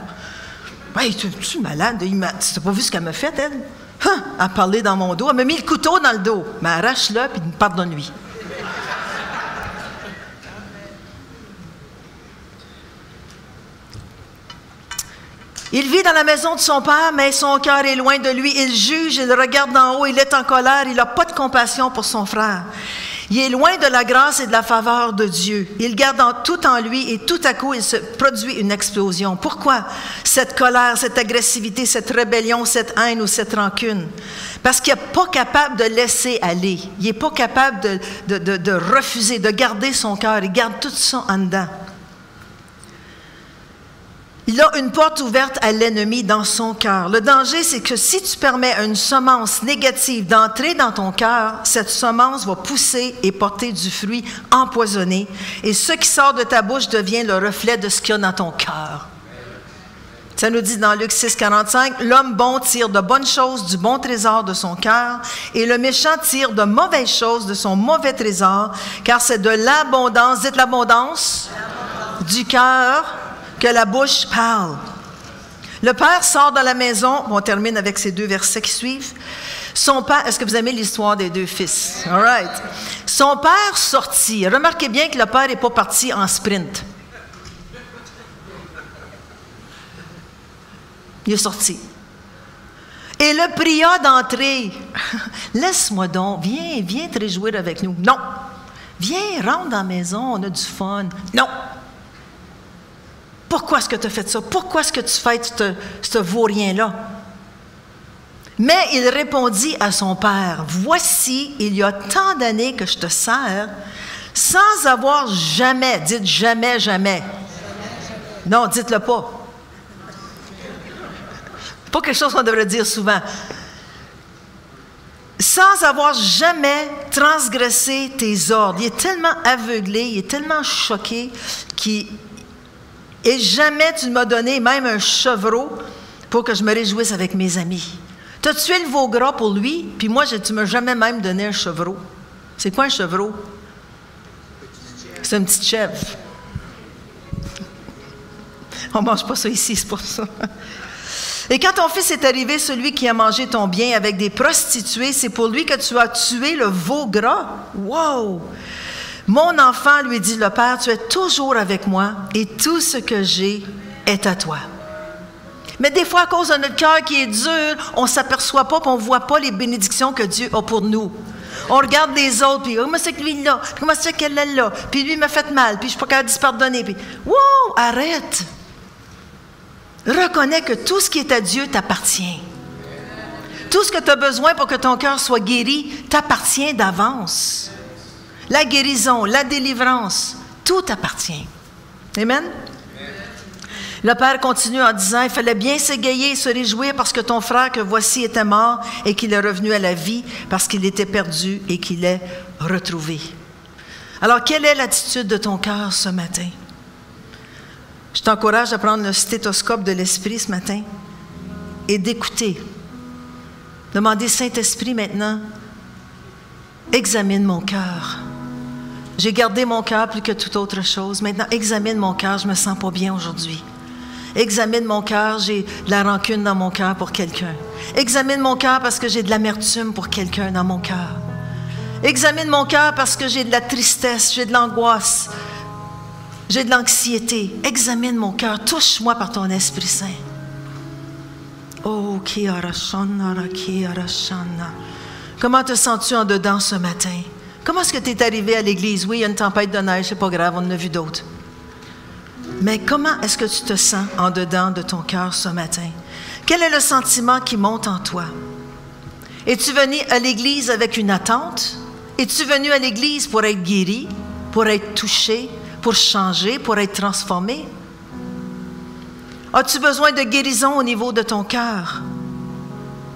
Hey, es-tu malade? Tu n'as pas vu ce qu'elle m'a fait, elle? Elle a parlé dans mon dos. Elle m'a mis le couteau dans le dos. Mais arrache-le, puis pardonne-lui. » Il vit dans la maison de son père, mais son cœur est loin de lui. Il juge, il regarde d'en haut, il est en colère, il n'a pas de compassion pour son frère. Il est loin de la grâce et de la faveur de Dieu. Il garde tout en lui et tout à coup, il se produit une explosion. Pourquoi cette colère, cette agressivité, cette rébellion, cette haine ou cette rancune? Parce qu'il n'est pas capable de laisser aller. Il n'est pas capable de refuser, de garder son cœur. Il garde tout ça en dedans. Il a une porte ouverte à l'ennemi dans son cœur. Le danger, c'est que si tu permets à une semence négative d'entrer dans ton cœur, cette semence va pousser et porter du fruit empoisonné. Et ce qui sort de ta bouche devient le reflet de ce qu'il y a dans ton cœur. Ça nous dit dans Luc 6, 45, « L'homme bon tire de bonnes choses du bon trésor de son cœur, et le méchant tire de mauvaises choses de son mauvais trésor, car c'est de l'abondance, dites l'abondance, du cœur, que la bouche parle. » Le père sort de la maison. On termine avec ces 2 versets qui suivent. Son père, est-ce que vous aimez l'histoire des 2 fils? All right. Son père sortit. Remarquez bien que le père n'est pas parti en sprint. Il est sorti. Et le pria d'entrer. Laisse-moi donc. Viens te réjouir avec nous. Non. Viens, rentre dans la maison. On a du fun. Non. Pourquoi est-ce que tu as fait ça? Pourquoi est-ce que tu fêtes ce vaurien-là? Mais il répondit à son père, « Voici, il y a tant d'années que je te sers, sans avoir jamais, dites jamais, jamais. Non, dites-le pas. Pas quelque chose qu'on devrait dire souvent. Sans avoir jamais transgressé tes ordres. Il est tellement aveuglé, il est tellement choqué et jamais tu ne m'as donné même un chevreau pour que je me réjouisse avec mes amis. Tu as tué le veau gras pour lui, puis moi, tu ne m'as jamais même donné un chevreau. C'est quoi un chevreau? C'est une petite chèvre. On ne mange pas ça ici, c'est pour ça. Et quand ton fils est arrivé, celui qui a mangé ton bien avec des prostituées, c'est pour lui que tu as tué le veau gras. Wow! Mon enfant, lui dit le père, tu es toujours avec moi et tout ce que j'ai est à toi. Mais des fois, à cause de notre cœur qui est dur, on ne s'aperçoit pas et on ne voit pas les bénédictions que Dieu a pour nous. On regarde les autres, puis comment c'est que lui là, puis comment c'est qu'elle est là, puis lui m'a fait mal, puis je ne suis pas capable de se pardonner. Puis, wow, arrête! Reconnais que tout ce qui est à Dieu t'appartient. Tout ce que tu as besoin pour que ton cœur soit guéri t'appartient d'avance. La guérison, la délivrance, tout appartient. Amen? Le père continue en disant, « Il fallait bien s'égayer et se réjouir parce que ton frère que voici était mort et qu'il est revenu à la vie parce qu'il était perdu et qu'il est retrouvé. » Alors, quelle est l'attitude de ton cœur ce matin? Je t'encourage à prendre le stéthoscope de l'Esprit ce matin et d'écouter. Demandez, Saint-Esprit, maintenant, examine mon cœur. J'ai gardé mon cœur plus que toute autre chose. Maintenant, examine mon cœur, je ne me sens pas bien aujourd'hui. Examine mon cœur, j'ai de la rancune dans mon cœur pour quelqu'un. Examine mon cœur parce que j'ai de l'amertume pour quelqu'un dans mon cœur. Examine mon cœur parce que j'ai de la tristesse, j'ai de l'angoisse, j'ai de l'anxiété. Examine mon cœur, touche-moi par ton Esprit Saint. Oh, ki arashana, ki arashana. Comment te sens-tu en dedans ce matin? Comment est-ce que tu es arrivé à l'église? Oui, il y a une tempête de neige, c'est pas grave, on en a vu d'autres. Mais comment est-ce que tu te sens en dedans de ton cœur ce matin? Quel est le sentiment qui monte en toi? Es-tu venu à l'Église avec une attente? Es-tu venu à l'Église pour être guéri, pour être touché, pour changer, pour être transformé? As-tu besoin de guérison au niveau de ton cœur?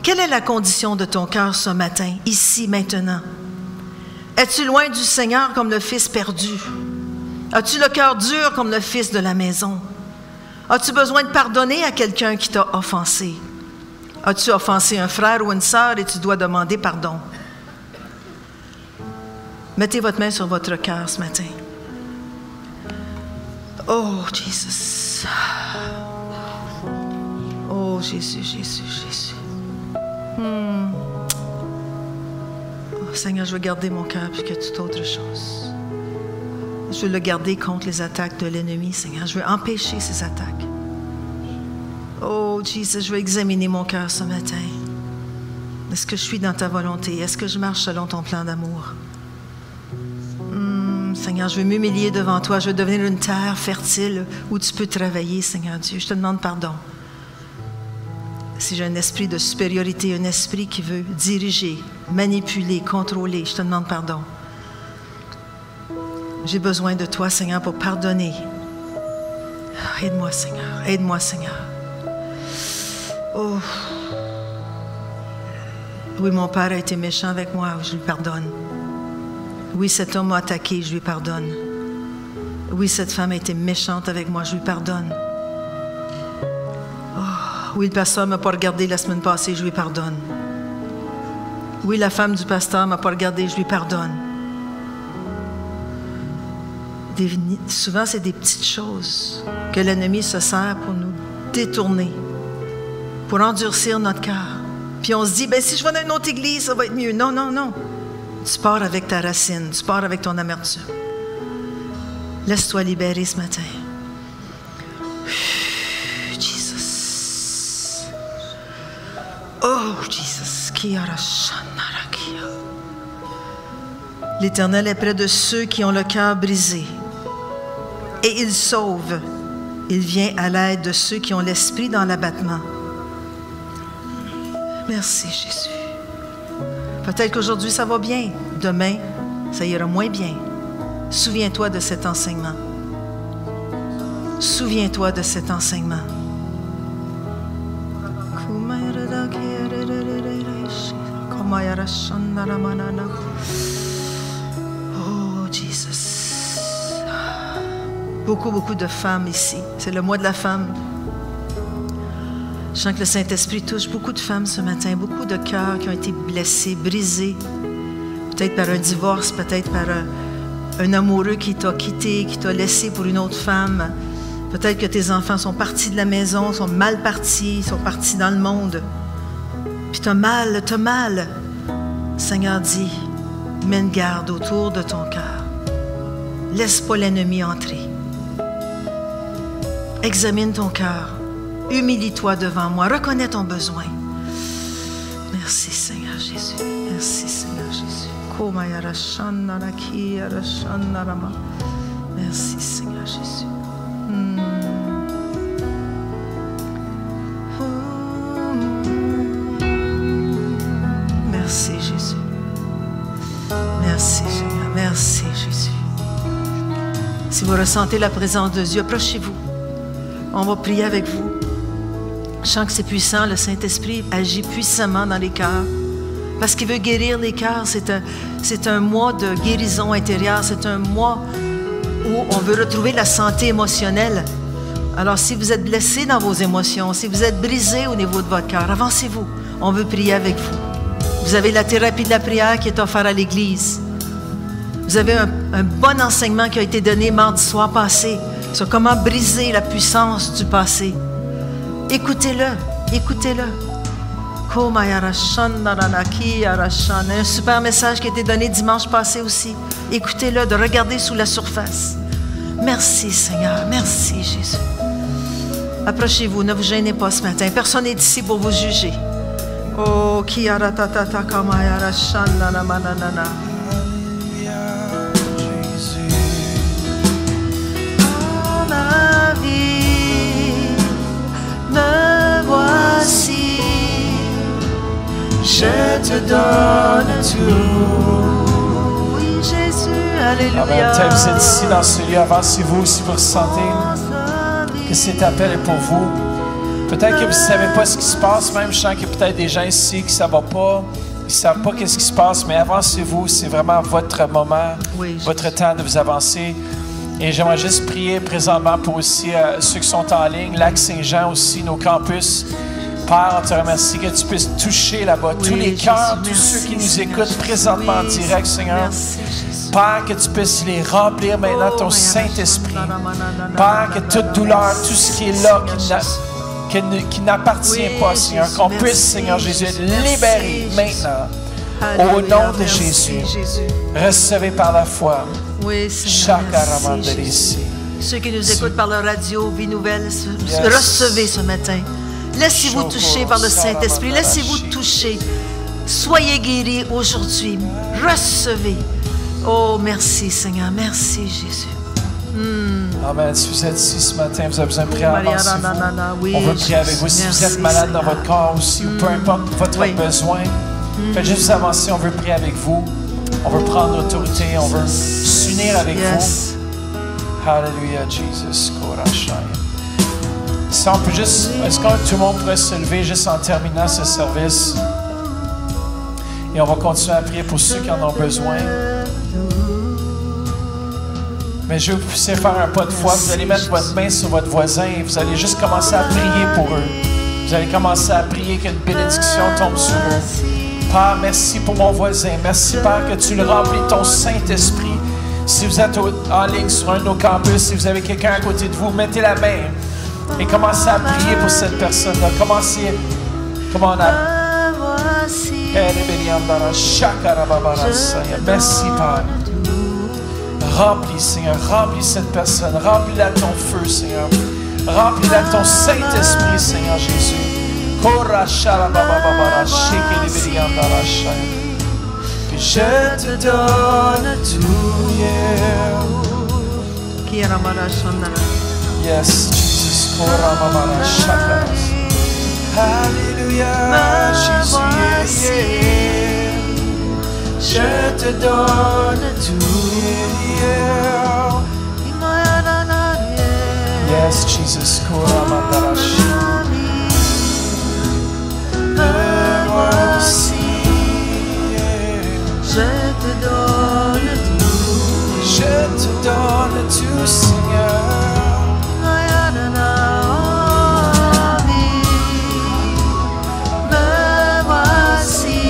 Quelle est la condition de ton cœur ce matin, ici, maintenant? Es-tu loin du Seigneur comme le fils perdu? As-tu le cœur dur comme le fils de la maison? As-tu besoin de pardonner à quelqu'un qui t'a offensé? As-tu offensé un frère ou une sœur et tu dois demander pardon? Mettez votre main sur votre cœur ce matin. Oh, Jésus. Oh, Jésus, Jésus, Jésus. Oh, Seigneur, je veux garder mon cœur plus que toute autre chose. Je veux le garder contre les attaques de l'ennemi, Seigneur. Je veux empêcher ces attaques. Oh, Jésus, je veux examiner mon cœur ce matin. Est-ce que je suis dans ta volonté? Est-ce que je marche selon ton plan d'amour? Seigneur, je veux m'humilier devant toi. Je veux devenir une terre fertile où tu peux travailler, Seigneur Dieu. Je te demande pardon. Si j'ai un esprit de supériorité, un esprit qui veut diriger, manipuler, contrôler, je te demande pardon. J'ai besoin de toi, Seigneur, pour pardonner. Aide-moi, Seigneur. Aide-moi, Seigneur. Oh. Oui, mon père a été méchant avec moi, je lui pardonne. Oui, cet homme m'a attaqué, je lui pardonne. Oui, cette femme a été méchante avec moi, je lui pardonne. Oh. Oui, le pasteur ne m'a pas regardé la semaine passée, je lui pardonne. Oui, la femme du pasteur ne m'a pas regardé, je lui pardonne. Souvent, c'est des petites choses que l'ennemi se sert pour nous détourner, pour endurcir notre cœur. Puis on se dit, ben si je vais dans une autre église, ça va être mieux. Non, non, non. Tu pars avec ta racine, tu pars avec ton amertume. Laisse-toi libérer ce matin. Jesus. Oh, Jesus. L'Éternel est près de ceux qui ont le cœur brisé. Et il sauve. Il vient à l'aide de ceux qui ont l'esprit dans l'abattement. Merci, Jésus. Peut-être qu'aujourd'hui, ça va bien. Demain, ça ira moins bien. Souviens-toi de cet enseignement. Souviens-toi de cet enseignement. Oh, Jesus. Beaucoup de femmes ici. C'est le mois de la femme. Je sens que le Saint-Esprit touche beaucoup de femmes ce matin, beaucoup de cœurs qui ont été blessés, brisés, peut-être par un divorce, peut-être par un amoureux qui t'a quitté, qui t'a laissé pour une autre femme. Peut-être que tes enfants sont partis de la maison, sont mal partis, sont partis dans le monde. Puis t'as mal. Le Seigneur dit, mets une garde autour de ton cœur. Laisse pas l'ennemi entrer. Examine ton cœur. Humilie-toi devant moi. Reconnais ton besoin. Merci, Seigneur Jésus. Merci, Seigneur Jésus. Merci, Seigneur Jésus. Merci, Jésus. Merci, Seigneur. Merci, Jésus. Si vous ressentez la présence de Dieu, approchez-vous. On va prier avec vous. Je sens que c'est puissant, le Saint-Esprit agit puissamment dans les cœurs parce qu'il veut guérir les cœurs. C'est un mois de guérison intérieure, c'est un mois où on veut retrouver la santé émotionnelle. Alors si vous êtes blessé dans vos émotions, si vous êtes brisé au niveau de votre cœur, avancez-vous, on veut prier avec vous. Vous avez la thérapie de la prière qui est offerte à l'Église. Vous avez un bon enseignement qui a été donné mardi soir passé sur comment briser la puissance du passé. Écoutez-le, écoutez-le. Un super message qui a été donné dimanche passé aussi. Écoutez-le, de regarder sous la surface. Merci Seigneur, merci Jésus. Approchez-vous, ne vous gênez pas ce matin. Personne n'est ici pour vous juger. Oh, qui aratatata kamayara shanana manana. te donne tout. Oui, Jésus, alléluia. Amen. Peut-être vous êtes ici dans ce lieu, avancez-vous si vous ressentez que cet appel est pour vous. Peut-être que vous ne savez pas ce qui se passe, même je sens qu'il y a peut-être des gens ici qui ne savent pas, ils ne savent pas qu'est-ce qui se passe, mais avancez-vous, c'est vraiment votre moment, Oui, votre temps de vous avancer. Et j'aimerais juste prier présentement pour aussi ceux qui sont en ligne, Lac-Saint-Jean aussi, nos campus. Père, on te remercie que tu puisses toucher là-bas tous les cœurs, tous ceux qui nous écoutent présentement en direct, Seigneur. Père, que tu puisses les remplir maintenant de ton Saint-Esprit. Père, que toute douleur, tout ce qui est là, qui n'appartient pas, Seigneur, qu'on puisse, Seigneur Jésus, être libéré maintenant. Au nom de Jésus, recevez par la foi. Oui, Seigneur, merci. Ceux qui nous écoutent par la radio, Vie Nouvelle, recevez ce matin. Laissez-vous toucher par le Saint-Esprit. Laissez-vous toucher. Soyez guéris aujourd'hui. Recevez. Oh, merci Seigneur. Merci Jésus. Amen. Si vous êtes ici ce matin, vous avez besoin de prier, avancez-vous. Oui, on veut prier avec vous. Si vous êtes malade dans votre corps aussi, ou peu importe votre besoin, faites juste avancer. On veut prier avec vous. On veut prendre l'autorité. On veut s'unir avec vous. Hallelujah, Jesus. Si on peut juste, est-ce que tout le monde pourrait se lever juste en terminant ce service? Et on va continuer à prier pour ceux qui en ont besoin. Mais je veux que vous puissiez faire un pas de foi. Vous allez mettre votre main sur votre voisin et vous allez juste commencer à prier pour eux. Vous allez commencer à prier qu'une bénédiction tombe sur eux. Père, merci pour mon voisin. Merci, Père, que tu le remplis de ton Saint-Esprit. Si vous êtes en ligne sur un de nos campus, si vous avez quelqu'un à côté de vous, mettez la main et commencez à prier pour cette personne-là. Commencez. Comment on a... Merci, Père. Remplis, Seigneur. Remplis cette personne. Remplis-la de ton feu, Seigneur. Remplis-la de ton Saint-Esprit, Seigneur Jésus. Que je te donne tout, Yes, Jesus. Alléluia, Jésus. Je te donne tout, Yes, Jesus. Me voici. Je te donne tout. Je te donne tout, Seigneur. Me voici.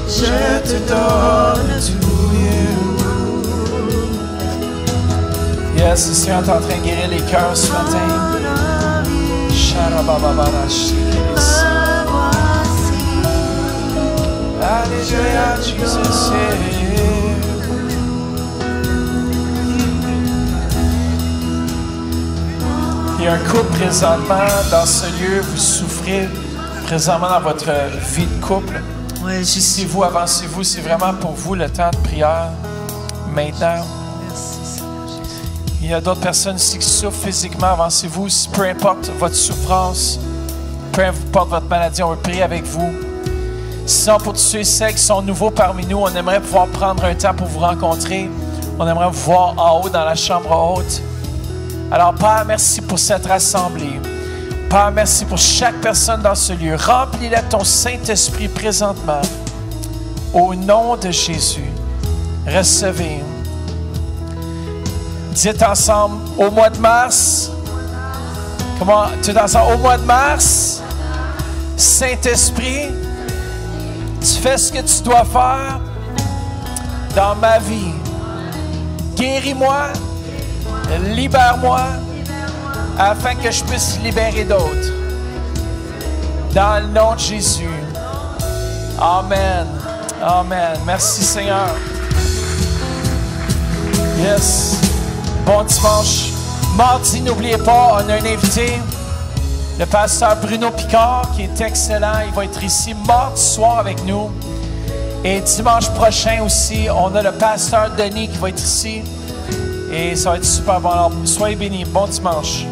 Je te donne tout. Yes, le Seigneur est en train de guérir les cœurs ce matin. Alléluia, Jesus. Il y a un couple présentement dans ce lieu, vous souffrez présentement dans votre vie de couple. Oui, si c'est vous, avancez-vous, c'est vraiment pour vous le temps de prière maintenant. Il y a d'autres personnes ici qui souffrent physiquement, avancez-vous, peu importe votre souffrance, peu importe votre maladie, on veut prier avec vous. Sinon, pour tous ceux et celles qui sont nouveaux parmi nous, on aimerait pouvoir prendre un temps pour vous rencontrer. On aimerait vous voir en haut dans la chambre haute. Alors, Père, merci pour cette rassemblée. Père, merci pour chaque personne dans ce lieu. Remplis-la de ton Saint-Esprit présentement. Au nom de Jésus, recevez. Dites ensemble, au mois de mars. Comment? Tout ensemble, au mois de mars, Saint-Esprit, tu fais ce que tu dois faire dans ma vie. Guéris-moi, libère-moi, afin que je puisse libérer d'autres. Dans le nom de Jésus. Amen. Amen. Merci Seigneur. Yes. Bon dimanche. Mardi, n'oubliez pas, on a un invité, le pasteur Bruno Picard, qui est excellent. Il va être ici mardi soir avec nous. Et dimanche prochain aussi, on a le pasteur Denis qui va être ici. Et ça va être super bon. Alors, soyez bénis. Bon dimanche.